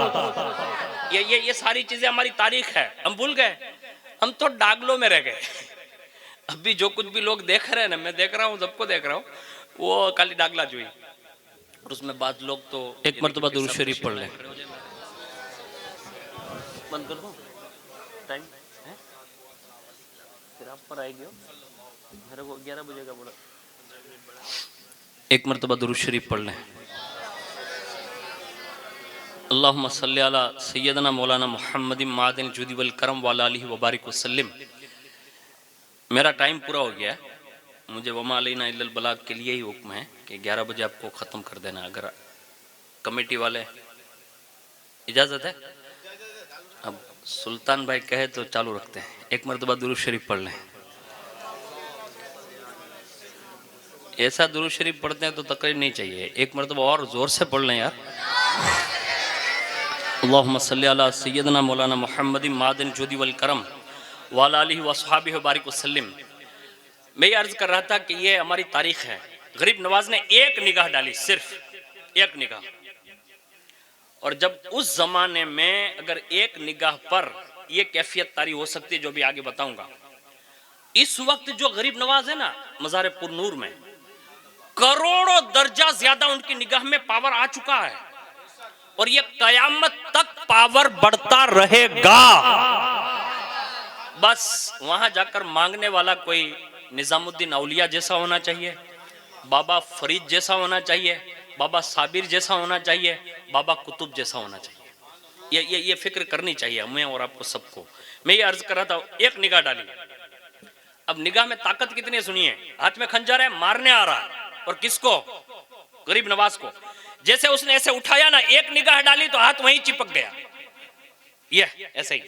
ये सारी चीजें हमारी तारीख है, हम भूल गए। हम तो डागलों में रह गए। अभी जो कुछ भी लोग देख रहे हैं ना, मैं देख रहा हूँ, सबको देख रहा हूँ, वो खाली डागला जुई। और उसमें बाद लोग तो एक मर्तबा दुरूद शरीफ पढ़ लें। बंद कर दो टाइम है, फिर आप पर आएगी मेरे को 11 बजे का बोला। एक मर्तबा दुरूद शरीफ पढ़ लें। अल्लाहुम्मा सल्ली अला सय्यदना मौलाना मुहम्मदिन मादिन जुदी वल करम व अला आलिहि व बारिक वसल्लम। मेरा टाइम पूरा हो गया है। मुझे वमा अलैना इल्लल बलाग के लिए ही हुक्म है कि 11 बजे आपको ख़त्म कर देना। अगर कमेटी वाले इजाज़त है, अब सुल्तान भाई कहे तो चालू रखते हैं। एक मरतबा दुरूद शरीफ पढ़ लें। ऐसा दुरूद शरीफ पढ़ते हैं तो तकरीर नहीं चाहिए, एक मरतबा और ज़ोर से पढ़ लें यार। अल्लाहुम्मा सल्ली अला सय्यदना मौलाना मुहम्मदिन मादिन जुदी वल करम व अला आलिहि व अस्हाबिहि व बारिक वसल्लम। मैं ये अर्ज कर रहा था कि ये हमारी तारीख है। गरीब नवाज ने एक निगाह डाली, सिर्फ एक निगाह। और जब उस जमाने में अगर एक निगाह पर यह कैफियत तारी हो सकती है जो भी आगे बताऊंगा, इस वक्त जो गरीब नवाज है ना मज़ार पुरनूर में, करोड़ों दर्जा ज्यादा उनकी निगाह में पावर आ चुका है और ये कयामत तक पावर बढ़ता रहेगा। बस वहां जाकर मांगने वाला कोई निजामुद्दीन औलिया जैसा होना चाहिए, बाबा फरीद जैसा होना चाहिए, बाबा साबिर जैसा होना चाहिए, बाबा कुतुब जैसा होना चाहिए। ये फिक्र करनी चाहिए हमें और आपको सबको। मैं ये अर्ज कर रहा था, एक निगाह डाली। अब निगाह में ताकत कितनी है सुनिए। हाथ में खंजर है, मारने आ रहा है। और किसको? गरीब नवाज को। जैसे उसने ऐसे उठाया ना, एक निगाह डाली तो हाथ वहीं चिपक गया। ये ऐसे ही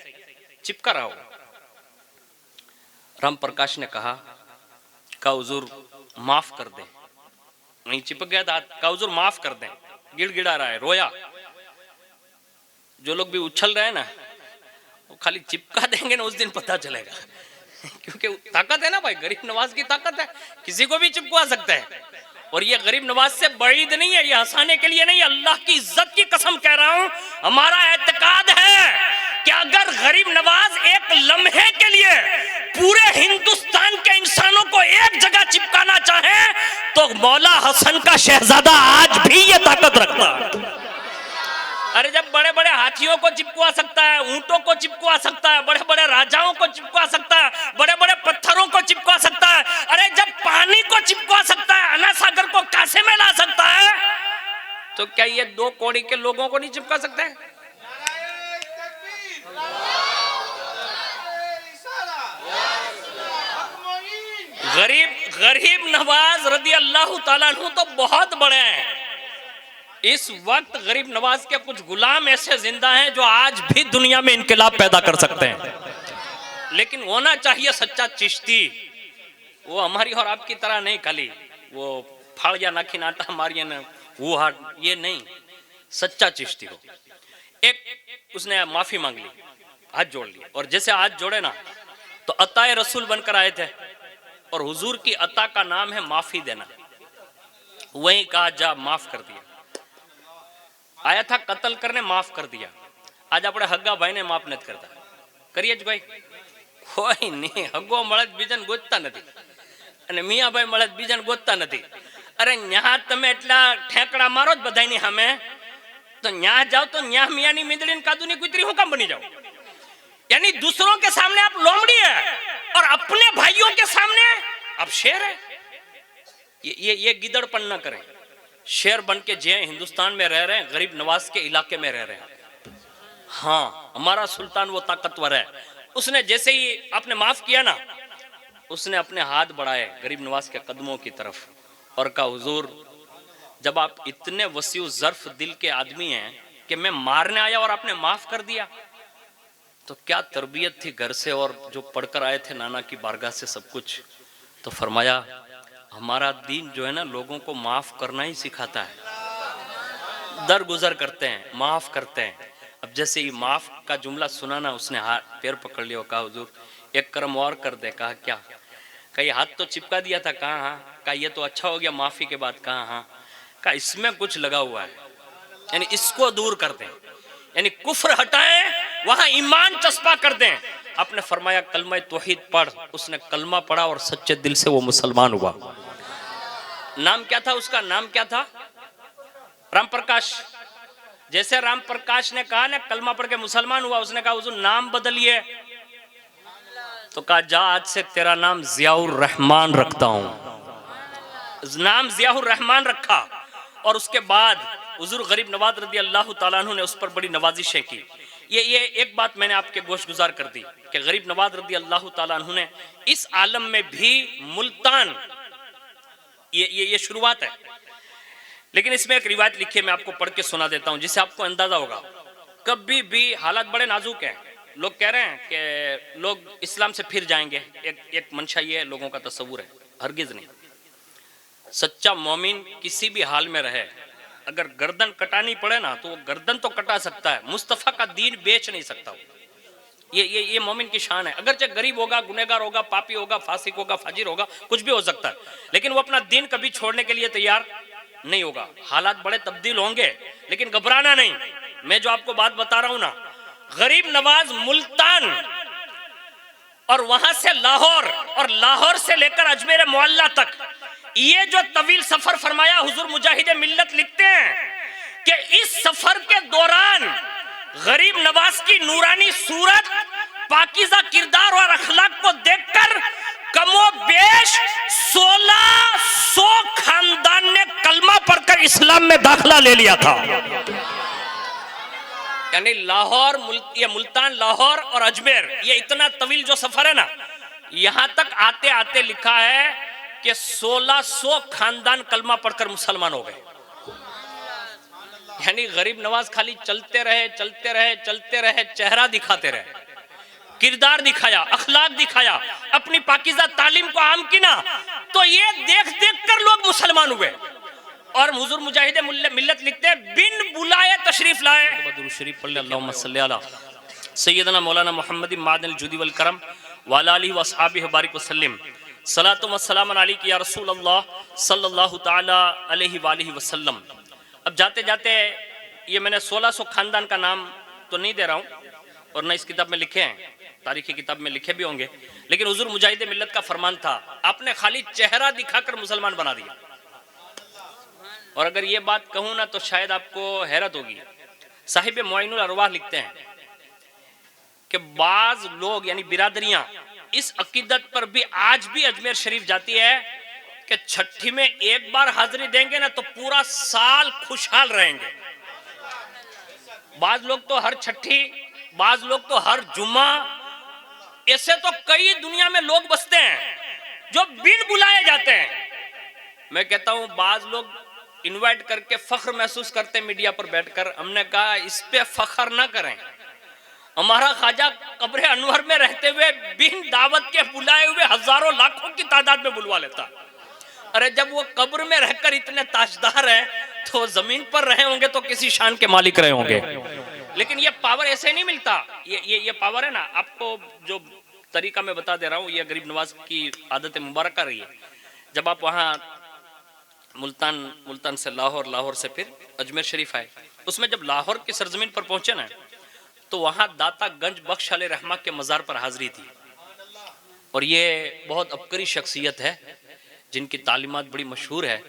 चिपका रहा होगा। राम प्रकाश ने कहा का हुजूर माफ कर दे, वहीं चिपक गया था। का हुजूर माफ कर दे, गिड़गिड़ा रहा है, रोया। जो लोग भी उछल रहे हैं ना, वो खाली चिपका देंगे ना, उस दिन पता चलेगा। क्योंकि ताकत है ना भाई, गरीब नवाज की ताकत है, किसी को भी चिपका सकता है। और ये गरीब नवाज से बईद नहीं है, ये हंसाने के लिए नहीं, अल्लाह की इज्जत की कसम कह रहा हूं। हमारा एतकाद है कि अगर गरीब नवाज एक लम्हे के लिए पूरे हिंदुस्तान के इंसानों को तो मौला हसन का शहजादा आज भी ये ताकत रखता है। अरे जब बड़े बड़े हाथियों को चिपकवा सकता है, ऊंटों को चिपकवा सकता है, बड़े बड़े राजाओं को चिपकवा सकता है, बड़े बड़े पत्थरों को चिपकवा सकता है, अरे जब पानी को चिपकवा सकता है, अना सागर को कासे में ला सकता है, तो क्या ये दो कौड़ी के लोगों को नहीं चिपका सकते? गरीब नवाज रदी अल्लाह ताला अन्हु तो बहुत बड़े हैं। इस वक्त गरीब नवाज के कुछ गुलाम ऐसे जिंदा हैं जो आज भी दुनिया में इनकलाब पैदा कर सकते हैं, लेकिन होना चाहिए सच्चा चिश्ती। वो हमारी और आपकी तरह नहीं, खाली वो फाड़ या नाखी नाटा हमारी न वो हाथ, ये नहीं, सच्चा चिश्ती हो। एक उसने माफी मांग ली, हाथ जोड़ लिया, और जैसे हाथ जोड़े ना तो अताए रसूल बनकर आए थे, और हुजूर की अता का नाम है माफी देना। वही कहा जा माफ कर दिया। आया था कत्ल करने, माफ कर दिया। आज अपने हग्गा भाई ने माफ नहीं करता, करिए भाई कोई नहीं, हग्गो મળે બીજન ગોતતા નથી અને મિયાભાઈ મળે બીજન ગોતતા નથી। અરે ન્યા તમે એટલા ઠેકડા મારો જ બધાયની સામે, તો ન્યા જાઓ તો ન્યા મિયાની મીંદડીને કાદુની કૂતરી હું કામ બની જાઓ? यानी दूसरों के सामने आप लोमड़ी है और अपने भाइयों के सामने आप शेर है। ये गिदड़पन न करें, शेर बन के जे हिंदुस्तान में रह रहे हैं, गरीब नवाज के इलाके में रह रहे हैं। हाँ, हमारा सुल्तान वो ताकतवर है। उसने जैसे ही आपने माफ किया ना, उसने अपने हाथ बढ़ाए गरीब नवाज के कदमों की तरफ और कहा हुजूर, जब आप इतने वसीउ ज़र्फ दिल के आदमी हैं कि मैं मारने आया और आपने माफ कर दिया, तो क्या तरबियत थी घर से और जो पढ़कर आए थे नाना की बारगाह से सब कुछ। तो फरमाया हमारा दीन जो है ना लोगों को माफ करना ही सिखाता है, दरगुजर करते हैं, माफ करते हैं। अब जैसे ही माफ का जुमला सुना ना, उसने हाथ पैर पकड़ लिया और कहा हुजूर एक कर्म और कर दे। कहा क्या? कहीं हाथ तो चिपका दिया था। कहा हाँ। कहा ये तो अच्छा हो गया माफी के बाद। कहा हाँ। कहा इसमें कुछ लगा हुआ है, यानी इसको दूर कर दें, यानी कुफ्र हटाएं, वहां ईमान चस्पा कर दें। आपने फरमाया कलमा तौहीद पढ़। उसने कलमा पढ़ा और सच्चे दिल से वो मुसलमान हुआ। नाम क्या था उसका? नाम क्या था? राम प्रकाश। जैसे राम प्रकाश ने कहा ना कलमा पढ़ के मुसलमान हुआ, उसने कहा हुजूर नाम बदलिए। तो कहा जा आज से तेरा नाम जियाउर रहमान रखता हूं। नाम जियाउर रहमान रखा। और उसके बाद हुजूर गरीब नवाज रदी अल्लाह ताला अन्हु ने उस पर बड़ी नवाजिशें की। ये एक बात मैंने आपके गोश गुजार कर दी कि गरीब नवाज रदी अल्लाह ताला अन्हु ने इस आलम में भी मुल्तान, ये शुरुआत है, लेकिन इसमें एक रिवायत लिखी है, मैं आपको पढ़ के सुना देता हूं जिससे आपको अंदाजा होगा। कभी भी हालात बड़े नाजुक हैं, लोग कह रहे हैं कि लोग इस्लाम से फिर जाएंगे, एक मंशा ये लोगों का तस्वुर है, हरगिज नहीं। सच्चा मोमिन किसी भी हाल में रहे, अगर गर्दन कटानी पड़े ना तो वो गर्दन तो कटा सकता है, मुस्तफा का दीन बेच नहीं सकता। ये मोमिन की शान है। अगरचे गरीब होगा, गुनहगार होगा, पापी होगा, फासिक होगा, फाजिर होगा, कुछ भी हो सकता है, लेकिन वो अपना दीन कभी छोड़ने के लिए तैयार नहीं होगा। हालात बड़े तब्दील होंगे, लेकिन घबराना नहीं। मैं जो आपको बात बता रहा हूं ना, गरीब नवाज मुल्तान और वहां से लाहौर, और लाहौर से लेकर अजमेर मुअल्ला तक, ये जो तवील सफर फरमाया, हुजूर मुजाहिद मिल्लत लिखते हैं कि इस सफर के दौरान गरीब नवाज की नूरानी सूरत, पाकीज़ा किरदार और अखलाक को देखकर कमो बेश 1600 खानदान ने कलमा पढ़कर इस्लाम में दाखिला ले लिया था। यानी लाहौर, ये मुल्तान, लाहौर और अजमेर, ये इतना तवील जो सफर है ना, यहां तक आते आते लिखा है कि 1600 खानदान कलमा पढ़कर मुसलमान हो गए। यानी गरीब नवाज खाली चलते रहे, चलते रहे, चलते रहे, चेहरा दिखाते रहे, किरदार दिखाया, अखलाक दिखाया, अपनी पाकीज़ा तालीम को आम की ना, तो ये देख देख कर लोग मुसलमान हुए। और हुजूर मुजाहिद मिल्लत लिखते हैं बिन बुलाए तशरीफ लाए। दुरूद शरीफ पढ़ ले, अल्लाहुम्मा सल्ली अला सय्यदना मौलाना मुहम्मद मादनिल जुदी वल करम व अला आलिहि व अस्हाबिहि बारिक वसल्लम सलातु व सलाम अलैका या रसूल अल्लाह सल्लल्लाहु तआला अलैहि व आलिहि वसल्लम। अब जाते जाते ये मैंने 1600 खानदान का नाम तो नहीं दे रहा हूँ, और न इस किताब में लिखे हैं, तारीखी किताब में लिखे भी होंगे, लेकिन हुजूर मुजाहिद मिल्लत का फरमान था, आपने खाली चेहरा दिखाकर मुसलमान बना दिया। और अगर ये बात कहूं ना तो शायद आपको हैरत होगी। साहिब मुइनुल अरवाह लिखते हैं कि बाज लोग यानी बिरादरियां इस अकीदत पर भी आज भी अजमेर शरीफ जाती है कि छठी में एक बार हाजिरी देंगे ना तो पूरा साल खुशहाल रहेंगे। बाज लोग तो हर छठी, बाज लोग तो हर जुम्मा, ऐसे तो कई दुनिया में लोग बसते हैं जो बिन बुलाए जाते हैं। मैं कहता हूं बाज लोग इनवाइट करके फख्र महसूस करते मीडिया पर बैठकर। हमने कहा इस पे फख्र ना करें। हमारा ख्वाजा कब्र अनवर में रहते हुए बिन दावत के बुलाए हुए हजारों लाखों की तादाद में बुलवा लेता। अरे जब वो कब्र में रहकर इतने ताजदार हैं तो जमीन पर रहे होंगे तो किसी शान के मालिक रहे होंगे। लेकिन ये पावर ऐसे नहीं मिलता। ये पावर है ना, आपको जो तरीका मैं बता दे रहा हूँ, ये गरीब नवाज की आदत मुबारक रही है। जब आप वहाँ मुल्तान से लाहौर, लाहौर से फिर अजमेर शरीफ आए, उसमें जब लाहौर की सरजमीन पर पहुंचे ना तो वहाँ दाता गंज बख्श अले रहमा के मज़ार पर हाजिरी थी। और ये बहुत अबकरी शख्सियत है जिनकी तालीमात बड़ी मशहूर है।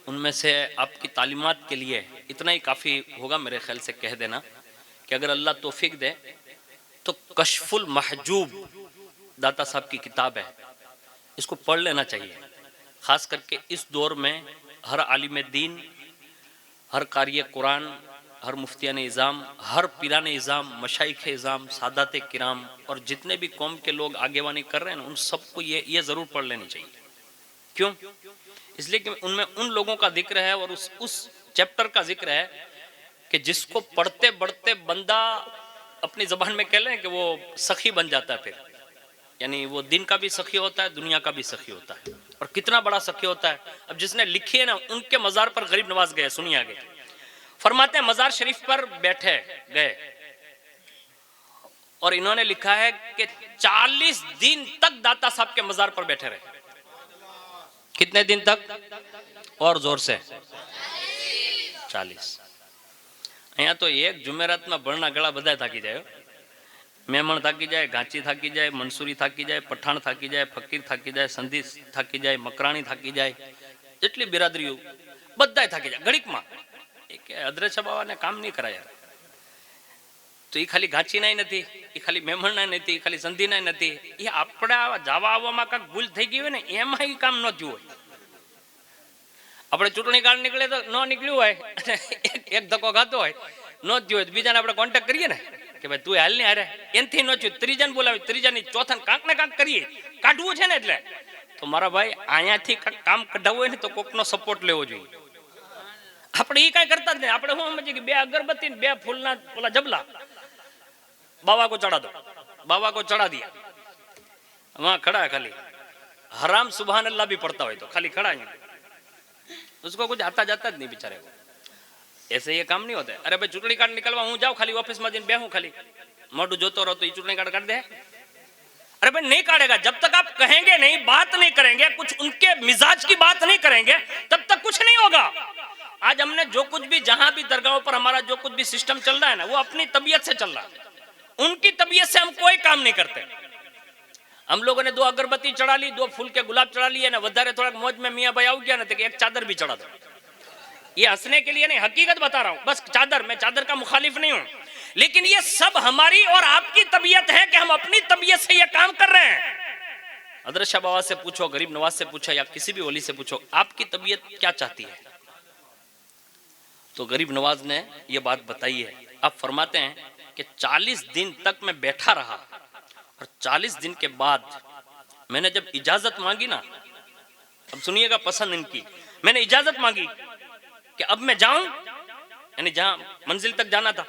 उनमें से आपकी तालीमात के लिए इतना ही काफ़ी होगा मेरे ख्याल से कह देना कि अगर अल्लाह तौफीक दे तो कशफुल महजूब दाता साहब की किताब है, इसको पढ़ लेना चाहिए। ख़ास करके इस दौर में हर आलिम दीन, हर कारी कुरान, हर मुफ्तियान इज़ाम, हर पीरान इज़ाम, मशाइख इज़ाम, सादात किराम और जितने भी कौम के लोग आगेवानी कर रहे हैं ना, उन सबको ये ज़रूर पढ़ लेनी चाहिए। क्यों? इसलिए कि उनमें उन लोगों का जिक्र है और उस चैप्टर का जिक्र है कि जिसको पढ़ते पढ़ते बंदा अपनी ज़बान में कह लें कि वो सखी बन जाता है। फिर यानी वो दिन का भी सखी होता है, दुनिया का भी सखी होता है। और कितना बड़ा सखी होता है। अब जिसने लिखी है ना, उनके मज़ार पर गरीब नवाज गए, सुनिए आगे। फरमाते हैं मज़ार शरीफ पर बैठे गए और इन्होंने लिखा है कि 40 दिन तक दाता साहब के मज़ार पर बैठे रहे। कितने दिन तक? और जोर से 40। અહીંયા તો એક જુમેરાતમાં ભણના ગળા બધા થાકી જાય। મેમણ થાકી જાય, ગાંચી થાકી જાય, મંસૂરી થાકી જાય, પઠાણ થાકી જાય, ફકીર થાકી જાય, સંધી થાકી જાય, મકરાણી થાકી જાય, જેટલી બિરાદરીઓ બધાય થાકી જાય ઘડીકમાં। એક અદ્રશ્ય બાવાને કામ નહીં કરાય યાર। તો એ ખાલી ગાંચીના નથી, એ ખાલી મેમણના નથી, ખાલી સંધીના નથી, એ આપણા જવા આવવામાં કાંઈક ભૂલ થઈ ગઈ હોય ને એમાં એ કામ ન થયું હોય। આપણે ચૂંટણી કાર્ડ નીકળે તો ન નીકળ્યું હોય, એક ધક્કો ખાતો હોય ન થયું હોય, બીજાને આપણે કોન્ટેક્ટ કરીએ ને કે ભાઈ તું હાલ ને હારે, એનથી ન થયું, ત્રીજાને બોલાવી, ત્રીજાની ચોથાને કાંક ને કાંક કરીએ, કાઢવું છે ને। એટલે તો મારા ભાઈ અહીંયાથી કામ કઢાવવું હોય ને તો કોકનો સપોર્ટ લેવો જોઈએ। આપણે એ કાંઈ કરતા જ નહીં। આપણે શું સમજીએ કે બે અગરબત્તી ને બે ફૂલના ઓલા જબલા बाबा को चढ़ा दो, बाबा को चढ़ा दिया, वहां खड़ा है खाली हराम सुबहान अल्लाह भी पढ़ता हो तो खाली खड़ा है, उसको कुछ आता जाता नहीं बेचारे को। ऐसे ये काम नहीं होता है। अरे भाई चूंटनी कार्ड निकलवा हूं, जाओ खाली ऑफिस में जन बेहूं, खाली मोटू जोतो रहो तो ये चूंटनी कार्ड काट दे। अरे भाई नहीं काटेगा जब तक आप कहेंगे नहीं, बात नहीं करेंगे, कुछ उनके मिजाज की बात नहीं करेंगे, तब तक कुछ नहीं होगा। आज हमने जो कुछ भी, जहां भी दरगाहों पर हमारा जो कुछ भी सिस्टम चल रहा है ना, वो अपनी तबीयत से चल रहा है। उनकी तबीयत से हम कोई काम नहीं करते। हम लोगों ने 2 अगरबत्ती चढ़ा ली, 2 फूल के गुलाब चढ़ा लिए ना, वधारे थोड़ा मौज में मियां भाई आ गया ना तो एक चादर भी चढ़ा दो। ये हंसने के लिए नहीं, हकीकत बता रहा हूं। बस चादर, मैं चादर का मुखालिफ नहीं हूं, लेकिन ये सब हमारी और आपकी तबीयत है कि हम अपनी तबीयत से ये काम कर रहे हैं। अदरशा बाबा से पूछो, गरीब नवाज से पूछो या किसी भी वली से पूछो, आपकी तबीयत क्या चाहती है? तो गरीब नवाज ने ये बात बताई है। आप फरमाते हैं कि 40 दिन तक मैं बैठा रहा और 40 दिन के बाद मैंने जब इजाजत मांगी ना, अब सुनिएगा पसंद इनकी, मैंने इजाजत मांगी कि अब मैं जाऊं, यानी जहां मंजिल तक जाना था,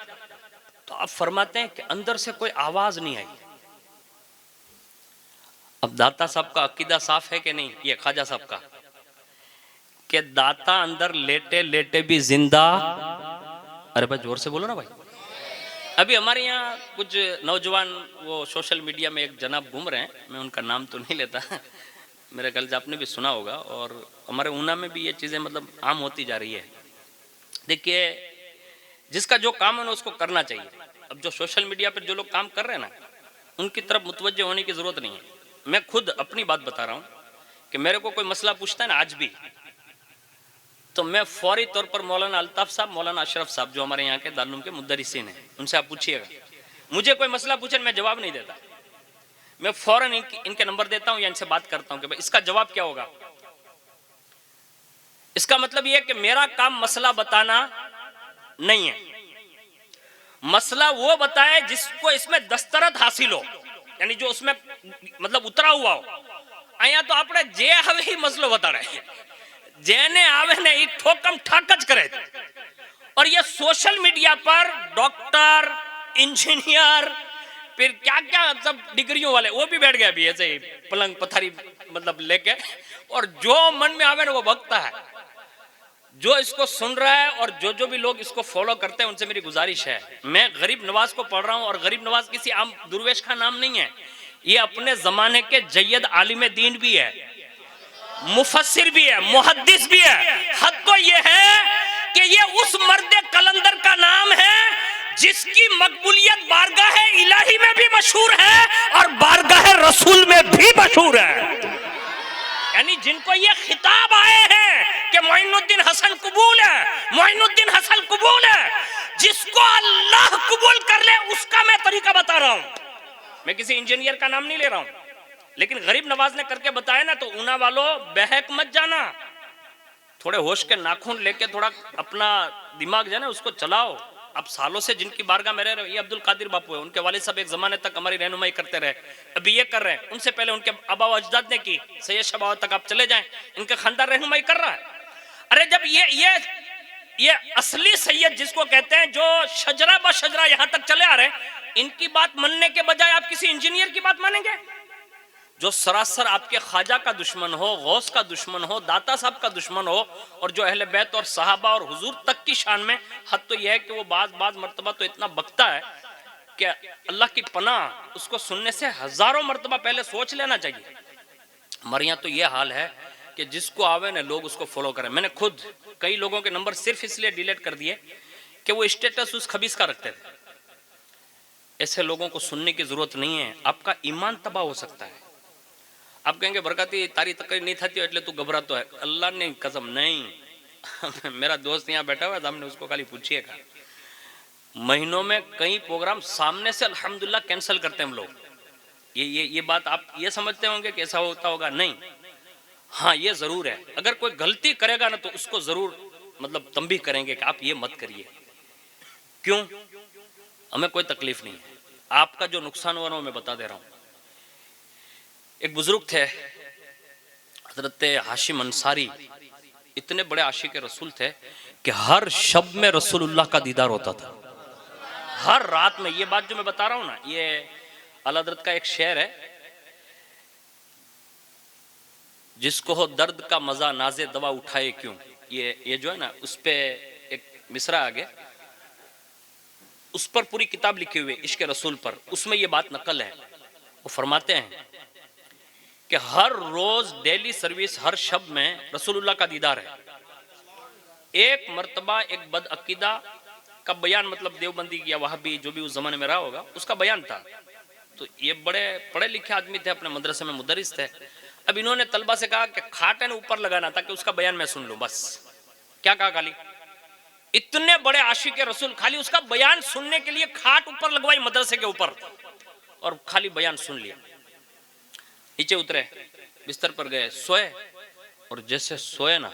तो अब फरमाते हैं कि अंदर से कोई आवाज नहीं आई। अब दाता साहब का अकीदा साफ है कि नहीं? ये ख्वाजा साहब का कि दाता अंदर लेटे लेटे भी जिंदा। अरे भाई जोर से बोलो ना भाई। अभी हमारे यहाँ कुछ नौजवान वो सोशल मीडिया में एक जनाब घूम रहे हैं, मैं उनका नाम तो नहीं लेता, मेरे ख्याल से आपने भी सुना होगा, और हमारे ऊना में भी ये चीज़ें मतलब आम होती जा रही है। देखिए जिसका जो काम है ना उसको करना चाहिए। अब जो सोशल मीडिया पर जो लोग काम कर रहे हैं ना, उनकी तरफ मुतवज्जे होने की ज़रूरत नहीं है। मैं खुद अपनी बात बता रहा हूँ कि मेरे को कोई मसला पूछता है ना, आज भी तो मैं फौरी तौर पर मौलाना अल्ताफ साहब, मौलाना अशरफ साहब जो हमारे यहाँ के दारुल के मुद्दरिसीन हैं, उनसे आप पूछिएगा। मुझे कोई मसला पूछे मैं जवाब नहीं देता, मैं फौरन इनके नंबर देता हूं या इनसे बात करता हूं कि भाई इसका जवाब क्या होगा। इसका मतलब यह है कि मेरा काम मसला बताना नहीं है, मसला वो बताए जिसको इसमें दस्तरत हासिल हो, यानी जो उसमें मतलब उतरा हुआ हो। अहियां तो આપણે જે આવે એ મસલો બતાડે, જેને આવે ને એ ઠોકમ ઠાક જ કરે। और ये सोशल मीडिया पर डॉक्टर, इंजीनियर, फिर क्या क्या सब डिग्रियों वाले वो भी बैठ गए अभी ऐसे ही पलंग पथारी मतलब लेके, और जो मन में आवे ना वो बकता है। जो इसको सुन रहा है और जो भी लोग इसको फॉलो करते हैं उनसे मेरी गुजारिश है, मैं गरीब नवाज को पढ़ रहा हूं, और गरीब नवाज किसी आम दुर्वेश का नाम नहीं है, ये अपने जमाने के जय्यद आलिम दीन भी है, मुफस्सिर भी है, मुहद्दिस भी है। हद तो ये है कि ये उस मर्द कलंदर का नाम है जिसकी मकबूलियत बारगाह इलाही में भी मशहूर है और बारगाह रसूल में भी मशहूर है। यानी जिनको ये खिताब आए हैं कि मोइनुद्दीन हसन कबूल है, मोइनुद्दीन हसन कबूल है, जिसको अल्लाह कबूल कर ले उसका मैं तरीका बता रहा हूं। मैं किसी इंजीनियर का नाम नहीं ले रहा हूं, लेकिन गरीब नवाज ने करके बताया ना, तो ऊना वालों बहक मत जाना, थोड़े होश के नाखून लेके थोड़ा अपना दिमाग जो है ना उसको चलाओ। अब सालों से जिनकी बारगाह में रह रहे, ये अब्दुल कादिर बापू है, उनके वालिद साहब एक जमाने तक हमारी रहनुमाई करते रहे, अभी ये कर रहे हैं, उनसे पहले उनके आबा व अजदाद ने की, सैयद शबावत तक आप चले जाएं, इनका खानदान रहनुमाई कर रहा है। अरे जब ये असली सैयद जिसको कहते हैं, जो शजरा ब शजरा यहां तक चले आ रहे हैं, इनकी बात मानने के बजाय आप किसी इंजीनियर की बात मानेंगे जो सरासर आपके ख्वाजा का दुश्मन हो, गौस का दुश्मन हो, दाता साहब का दुश्मन हो, और जो अहले बैत और सहाबा और हुजूर तक की शान में। हद तो यह है कि वो बाज मर्तबा तो इतना बकता है कि अल्लाह की पनाह, उसको सुनने से हजारों मर्तबा पहले सोच लेना चाहिए। हमारे यहाँ तो ये हाल है कि जिसको आवे ना लोग उसको फॉलो करें। मैंने खुद कई लोगों के नंबर सिर्फ इसलिए डिलीट कर दिए कि वो स्टेटस उस खबीस का रखते थे। ऐसे लोगों को सुनने की जरूरत नहीं है, आपका ईमान तबाह हो सकता है। आप कहेंगे बरकती तारी तकरीर नहीं थी એટલે तू घबरातो है, अल्लाह ने कसम नहीं। मेरा दोस्त यहाँ बैठा हुआ है, हमने उसको खाली पूछिएगा, महीनों में कई प्रोग्राम सामने से अल्हम्दुलिल्लाह कैंसिल करते हैं हम लोग। ये बात आप ये समझते होंगे कि ऐसा होता होगा, नहीं। हाँ ये जरूर है, अगर कोई गलती करेगा ना तो उसको जरूर मतलब तंबीह करेंगे कि आप ये मत करिए। क्यों? हमें कोई तकलीफ नहीं है, आपका जो नुकसान हुआ ना मैं बता दे रहा हूं। एक बुजुर्ग थे हजरत हाशिम अंसारी, इतने बड़े आशिक रसूल थे कि हर शब में रसूलुल्लाह का दीदार होता था, हर रात में। ये बात जो मैं बता रहा हूं ना, ये आला हज़रत का एक शेर है, जिसको हो दर्द का मजा नाजे दवा उठाए क्यों, ये जो है ना उस पे एक मिसरा आगे, उस पर पूरी किताब लिखी हुई है इश्क रसूल पर, उसमें ये बात नकल है। वो फरमाते हैं कि हर रोज डेली सर्विस हर शब में रसूलुल्लाह का दीदार है। एक मर्तबा एक बदअकीदा का बयान, मतलब देवबंदी या वहाबी जो भी उस जमाने में रहा होगा, उसका बयान था। तो ये बड़े पढ़े लिखे आदमी थे, अपने मदरसे में मुदरिस थे। अब इन्होंने तलबा से कहा कि खाट है ना ऊपर लगाना ताकि उसका बयान मैं सुन लूं, बस। क्या कहा? खाली इतने बड़े आशिक रसूल, खाली उसका बयान सुनने के लिए खाट ऊपर लगवाई मदरसे के ऊपर, और खाली बयान सुन लिया। नीचे उतरे, बिस्तर पर गए, सोए, और जैसे सोए ना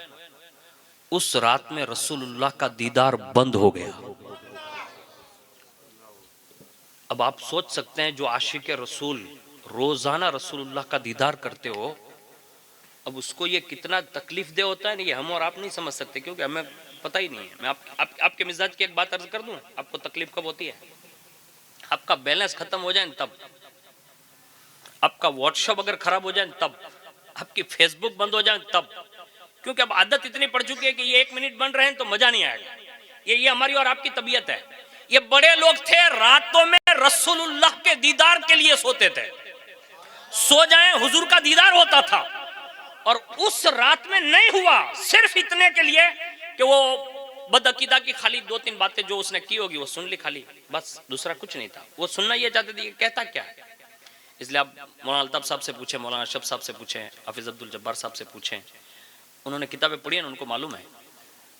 उस रात में रसूलुल्लाह का दीदार बंद हो गया। अब आप सोच सकते हैं जो आशिक रसूल रोजाना रसूलुल्लाह का दीदार करते हो, अब उसको ये कितना तकलीफ दे होता है ना, ये हम और आप नहीं समझ सकते, क्योंकि हमें पता ही नहीं है। मैं आपके मिजाज की एक बात अर्ज कर दूं, आपको तकलीफ कब होती है? आपका बैलेंस खत्म हो जाए तब, आपका व्हाट्सएप अगर खराब हो जाए तब, आपकी फेसबुक बंद हो जाए तब। क्योंकि अब आदत इतनी पड़ चुकी है कि ये 1 मिनट बन रहे हैं तो मजा नहीं आएगा। ये हमारी और आपकी तबीयत है। ये बड़े लोग थे, रातों में रसूलुल्लाह के दीदार के लिए सोते थे, सो जाएं हुजूर का दीदार होता था, और उस रात में नहीं हुआ, सिर्फ इतने के लिए कि वो बदअकीदा की खाली 2-3 बातें जो उसने की होगी वो सुन ली खाली, बस, दूसरा कुछ नहीं था। वो सुनना ये चाहते थे, कहता क्या है। इसलिए आप मौलाना अल्ताफ साहब से पूछें, मौलाना अशरफ साहब से पूछें, हाफिज अब्दुल जब्बार साहब से पूछें, उन्होंने किताबें पढ़ी हैं, उनको मालूम है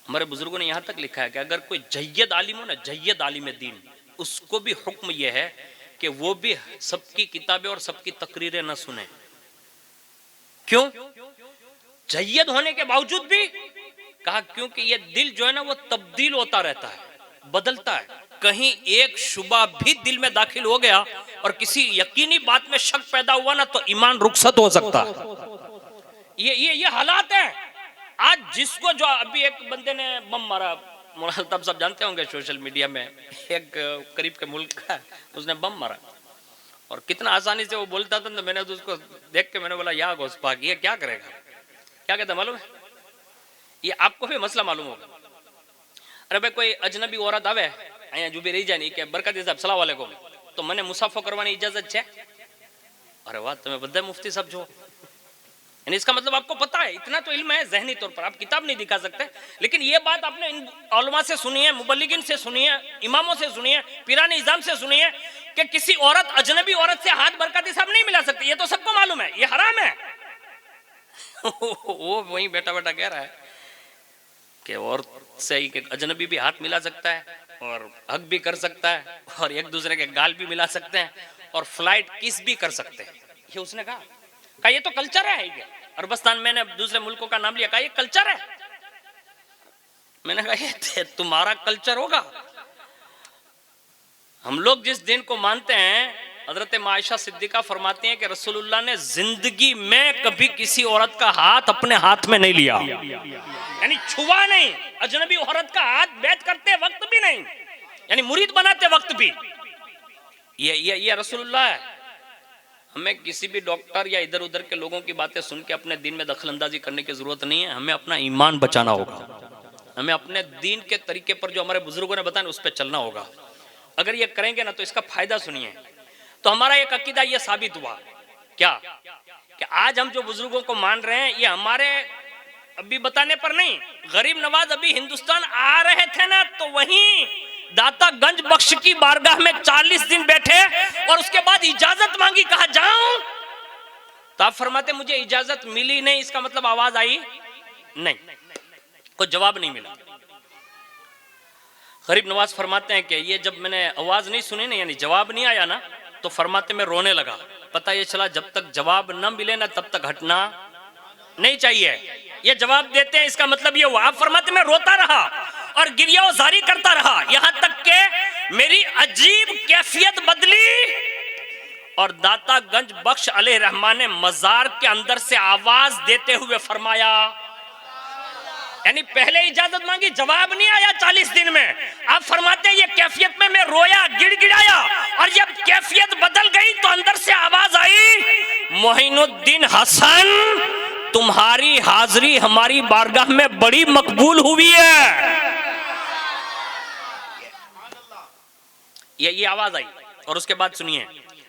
हमारे बुजुर्गों ने यहाँ तक लिखा है कि अगर कोई जय्यद आलिम हो ना, जय्यद आलिम दीन, उसको भी हुक्म यह है कि वो भी सबकी किताबें और सबकी तकरीरें न सुने। क्यों? जय्यद होने के बावजूद भी कहा क्योंकि ये दिल जो है ना वो तब्दील होता रहता है, बदलता है। कहीं एक शुबा भी दिल में दाखिल हो गया और किसी यकीनी बात में शक पैदा हुआ ना तो ईमान रुखसत हो सकता है। ये हालात है आज। जिसको जो अभी एक बंदे ने बम मारा, तब सब जानते होंगे सोशल मीडिया में, एक करीब के मुल्क का, उसने बम मारा और कितना आसानी से वो बोलता था। तो मैंने तो उसको देख के मैंने बोला या घोष पाक, ये क्या करेगा? क्या कहता मालूम है? ये आपको भी मसला मालूम होगा। अरे भाई कोई अजनबी औरत आवे અહીંયા જ ઊભી રહી જાય ને કે બરકતી સાહેબ સલામ વાલેકુમ, તો મને મુસાફો કરવાની ઇજાજત છે? અરે વાહ, તમે બધા મુફતી સાહેબ છો। यानी इसका मतलब आपको पता है, इतना तो इल्म है जहनी तौर पर। आप किताब नहीं दिखा सकते, लेकिन ये बात आपने इन उलमा से सुनी है, मुबल्लिगिन से सुनी है, इमामों से सुनी है, पीरानी निजाम से सुनी है कि किसी औरत अजनबी औरत से हाथ बरकती साहब नहीं मिला सकती। ये तो सबको मालूम है, ये हराम है। वो वही बेटा बेटा कह रहा है कि औरत से एक अजनबी भी हाथ मिला सकता है और हक भी कर सकता है और एक दूसरे के गाल भी मिला सकते हैं और फ्लाइट किस भी कर सकते हैं। ये उसने कहा ये तो कल्चर है। ये अरबस्तान, मैंने दूसरे मुल्कों का नाम लिया, कहा ये कल्चर है। मैंने कहा ये तुम्हारा कल्चर होगा। हम लोग जिस दिन को मानते हैं, हजरत आयशा सिद्दीका फरमाती हैं कि रसूलुल्लाह ने जिंदगी में कभी किसी औरत का हाथ अपने हाथ में नहीं लिया, यानी छुआ नहीं। अजनबी औरत का हाथ बैत करते वक्त भी नहीं, यानी मुरीद बनाते वक्त भी। ये रसूलुल्लाह है। हमें किसी भी डॉक्टर या इधर उधर के लोगों की बातें सुन के अपने दीन में दखल अंदाजी करने की जरूरत नहीं है। हमें अपना ईमान बचाना होगा। हमें अपने दीन के तरीके पर जो हमारे बुजुर्गों ने बताया उस पर चलना होगा। अगर ये करेंगे ना तो इसका फायदा सुनिए। तो हमारा एक अकीदा ये साबित हुआ क्या कि आज हम जो बुजुर्गों को मान रहे हैं, ये हमारे अभी बताने पर नहीं। गरीब नवाज अभी हिंदुस्तान आ रहे थे ना, तो वहीं दाता गंज बख्श की बारगाह में 40 दिन बैठे और उसके बाद इजाजत मांगी, कहा जाऊं, तो आप फरमाते मुझे इजाजत मिली नहीं। इसका मतलब आवाज आई नहीं, कोई जवाब नहीं मिला। गरीब नवाज फरमाते हैं कि ये जब मैंने आवाज नहीं सुनी ना, यानी जवाब नहीं आया ना, तो फरमाते मैं रोने लगा। पता ये चला जब तक जवाब न मिले ना तब तक हटना नहीं चाहिए। ये जवाब देते हैं, इसका मतलब ये हुआ। आप फरमाते मैं रोता रहा और गिरियाजारी करता रहा, यहां तक के मेरी अजीब कैफियत बदली और दाता गंज बख्श अलैहि रहमान ने मजार के अंदर से आवाज देते हुए फरमाया, यानी पहले इजाजत मांगी, जवाब नहीं आया 40 दिन में। आप फरमाते हैं ये कैफियत में मैं रोया, गिड़गिड़ाया और जब कैफियत बदल गई तो अंदर से आवाज आई, मोइनुद्दीन हसन तुम्हारी हाजिरी हमारी बारगाह में बड़ी मकबूल हुई है। ये आवाज आई और उसके बाद सुनिए,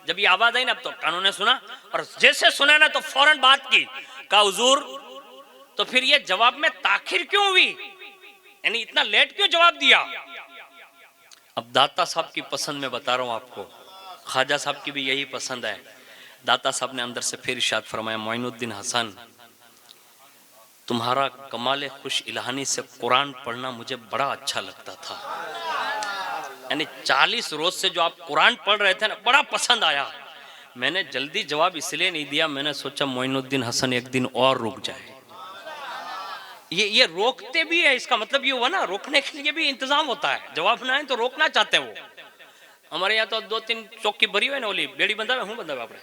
जब ये आवाज आई ना, अब तो कानून ने सुना और जैसे सुना ना तो फौरन बात की, कहा हुजूर तो फिर ये जवाब में ताखिर क्यों हुई, यानी इतना लेट क्यों जवाब दिया? अब दाता साहब की पसंद में बता रहा हूं आपको, ख्वाजा साहब की भी यही पसंद है। दाता साहब ने अंदर से फिर इरशाद फरमाया, मोइनुद्दीन हसन तुम्हारा कमाल खुश इल्हानी से कुरान पढ़ना मुझे बड़ा अच्छा लगता था। यानी 40 रोज से जो आप कुरान पढ़ रहे थे ना, बड़ा पसंद आया। मैंने जल्दी जवाब इसलिए नहीं दिया, मैंने सोचा मोइनुद्दीन हसन एक दिन और रुक जाए। ये रोकते भी है, इसका मतलब ये हुआ ना, रोकने के लिए भी इंतजाम होता है। जवाब ना आए तो रोकना चाहते हैं वो। हमारे यहाँ तो 2-3 चौकी भरी हुई ना, ओली बेड़ी बंधा हूँ बंधा अपने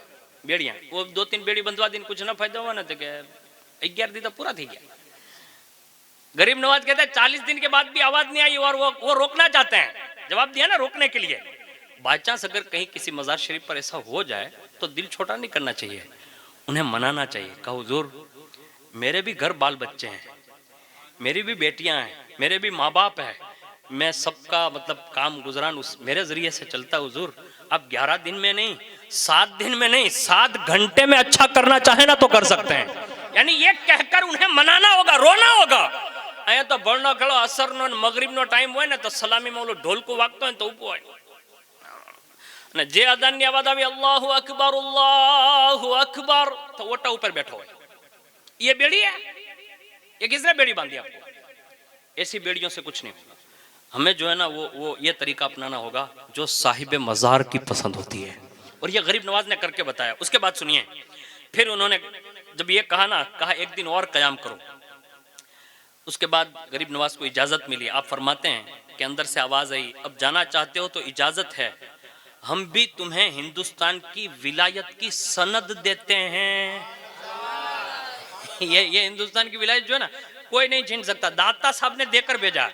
बेड़िया, वो 2-3 बेड़ी बंधवा दिन कुछ ना फायदा हुआ ना, तो क्या 11 दिन तो पूरा थी गया। गरीब नवाज कहता है 40 दिन के बाद भी आवाज नहीं आई और वो रोकना चाहते हैं। जवाब दिया ना रोकने के लिए। बाई चांस अगर कहीं किसी मजार शरीफ पर ऐसा हो जाए तो दिल छोटा नहीं करना चाहिए, उन्हें मनाना चाहिए। कहा हुजूर मेरे भी घर बाल बच्चे हैं, मेरी भी बेटियां हैं, मेरे भी माँ बाप हैं, मैं सबका मतलब काम गुजरान उस मेरे जरिए से चलता। हुजूर अब 11 दिन में नहीं, 7 दिन में नहीं, 7 घंटे में अच्छा करना चाहे ना तो कर सकते हैं। यानी ये कहकर उन्हें मनाना होगा, रोना होगा। अँ तो भणनो खेलो असर नो मगरीब नो टाइम हो तो सलामी में ढोल को वागतो है तो ऊपो है, जे अदान की आवाज आई अल्लाहु अकबर तो ओटा ऊपर बैठो है। ये बेड़ी है, ये किसने बेड़ी बांधी आपको? ऐसी बेड़ियों से कुछ नहीं होगा। हमें जो है ना वो ये तरीका अपनाना होगा जो साहिब मज़ार की पसंद होती है, और ये गरीब नवाज ने करके बताया। उसके बाद सुनिए, फिर उन्होंने जब ये कहा ना, कहा एक दिन और कयाम करो। उसके बाद गरीब नवाज को इजाज़त मिली। आप फरमाते हैं कि अंदर से आवाज़ आई, अब जाना चाहते हो तो इजाज़त है, हम भी तुम्हें हिंदुस्तान की विलायत की सनद देते हैं। ये हिंदुस्तान की विलायत जो है ना, कोई नहीं छीन सकता। दाता साहब ने देकर भेजा,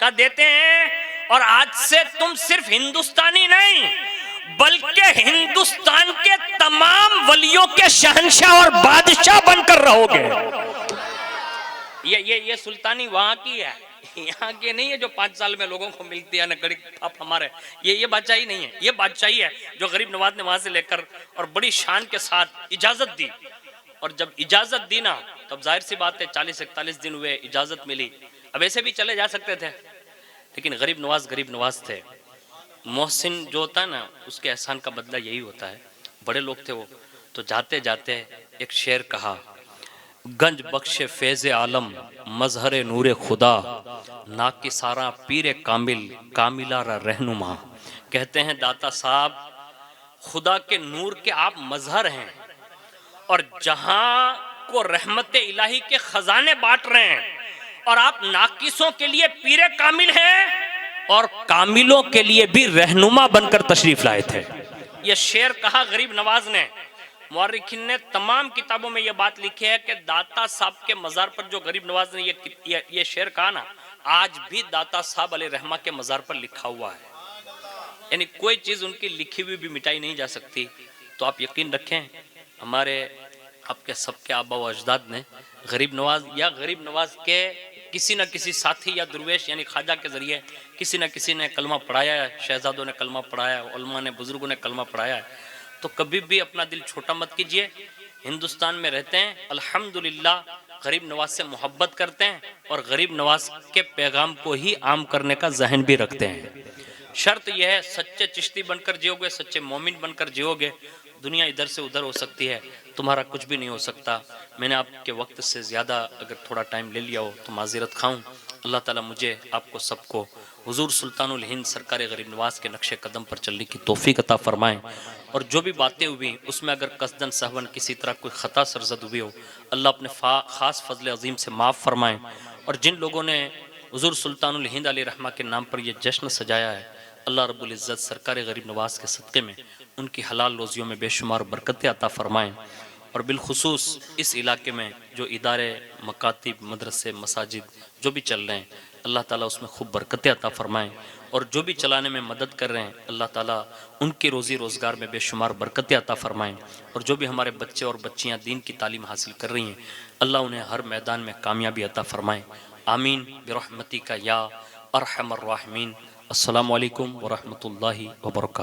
कहा देते हैं, और आज से तुम सिर्फ हिंदुस्तानी नहीं बल्कि हिंदुस्तान के तमाम वलियों के शहंशाह और बादशाह बनकर रहोगे। ये सुल्तानी वहां की है, यहाँ के नहीं है जो 5 साल में लोगों को मिलती है ना गरीब आप हमारे। ये बादशाही नहीं है, ये बादशाही है जो गरीब नवाज ने वहां से लेकर और बड़ी शान के साथ इजाजत दी। और जब इजाजत दी ना, तब जाहिर सी बात है 40-41 दिन हुए, इजाजत मिली। अब ऐसे भी चले जा सकते थे, लेकिन गरीब नवाज थे। मोहसिन जो होता है ना, उसके एहसान का बदला यही होता है। बड़े लोग थे वो, तो जाते जाते एक शेर कहा, गंज बख्शे फैज़ आलम मजहर नूर खुदा, ना कि सारा पीर कामिल कामिलारा रहनुमा। कहते हैं दाता साहब, खुदा के नूर के आप मजहर हैं, और जहां को रहमत इलाही के खजाने बांट रहे हैं, और आप नाकिसों के लिए पीर कामिल हैं और कामिलों के लिए भी रहनुमा बनकर तशरीफ लाए थे। यह शेर कहा गरीब नवाज ने। मुअर्रिखीन ने तमाम किताबों में यह बात लिखी है कि दाता साहब के मज़ार पर जो गरीब नवाज ने ये शेर कहा ना, आज भी दाता साहब अलैहि रहमा के मज़ार पर लिखा हुआ है। यानी कोई चीज़ उनकी लिखी हुई भी मिटाई नहीं जा सकती। तो आप यकीन रखें, हमारे आपके सबके आबा व अजदाद ने गरीब नवाज या गरीब नवाज के किसी न किसी साथी या दुर्वेश यानी ख्वाजा के ज़रिए किसी न किसी ने कलमा पढ़ाया है। शहजादों ने कलमा पढ़ाया है, उलमा ने, बुजुर्गों ने कलमा पढ़ाया है। तो कभी भी अपना दिल छोटा मत कीजिए। हिंदुस्तान में रहते हैं, अल्हम्दुलिल्लाह गरीब नवाज से मोहब्बत करते हैं और गरीब नवाज के पैगाम को ही आम करने का जहन भी रखते हैं। शर्त यह है, सच्चे चिश्ती बनकर जियोगे, सच्चे मोमिन बनकर जियोगे, दुनिया इधर से उधर हो सकती है, तुम्हारा कुछ भी नहीं हो सकता। मैंने आपके वक्त से ज़्यादा अगर थोड़ा टाइम ले लिया हो तो माज़िरत खाऊं। अल्लाह ताला मुझे आपको सबको हुजूर सुल्तानुल हिंद सरकार गरीब नवाज के नक्शे कदम पर चलने की तौफीक अता फरमाएं। और जो भी बातें हुई उसमें अगर कसदन सहवन किसी तरह कोई ख़ता सरजद हुई हो, अल्लाह अपने ख़ास फजल अजीम से माफ़ फरमाएं। और जिन लोगों ने हुजूर सुल्तानुल हिंद अलैहि रहमा के नाम पर यह जश्न सजाया है, अल्लाह रब्बुल इज़्ज़त सरकार गरीब नवाज के सदक़े में उनकी हलाल रोज़ियों में बेशुमार बरकतें अता फरमाएं। और बिलखुसूस इस इलाके में जो इदारे, मकातिब, मदरसे, मसाजिद जो भी चल रहे हैं, अल्लाह ताला उसमें खूब बरकतें अता फरमाएं। और जो भी चलाने में मदद कर रहे हैं, अल्लाह ताला उनके रोज़ी रोज़गार में बेशुमार बरकतें अता फरमाएं। और जो भी हमारे बच्चे और बच्चियाँ दीन की तालीम हासिल कर रही हैं, अल्लाह उन्हें हर मैदान में कामयाबी अता फरमाएं। आमीन बिरहमतिका या अरहमर राहिमीन। अस्सलामु अलैकुम व रहमतुल्लाहि व बरकातहू।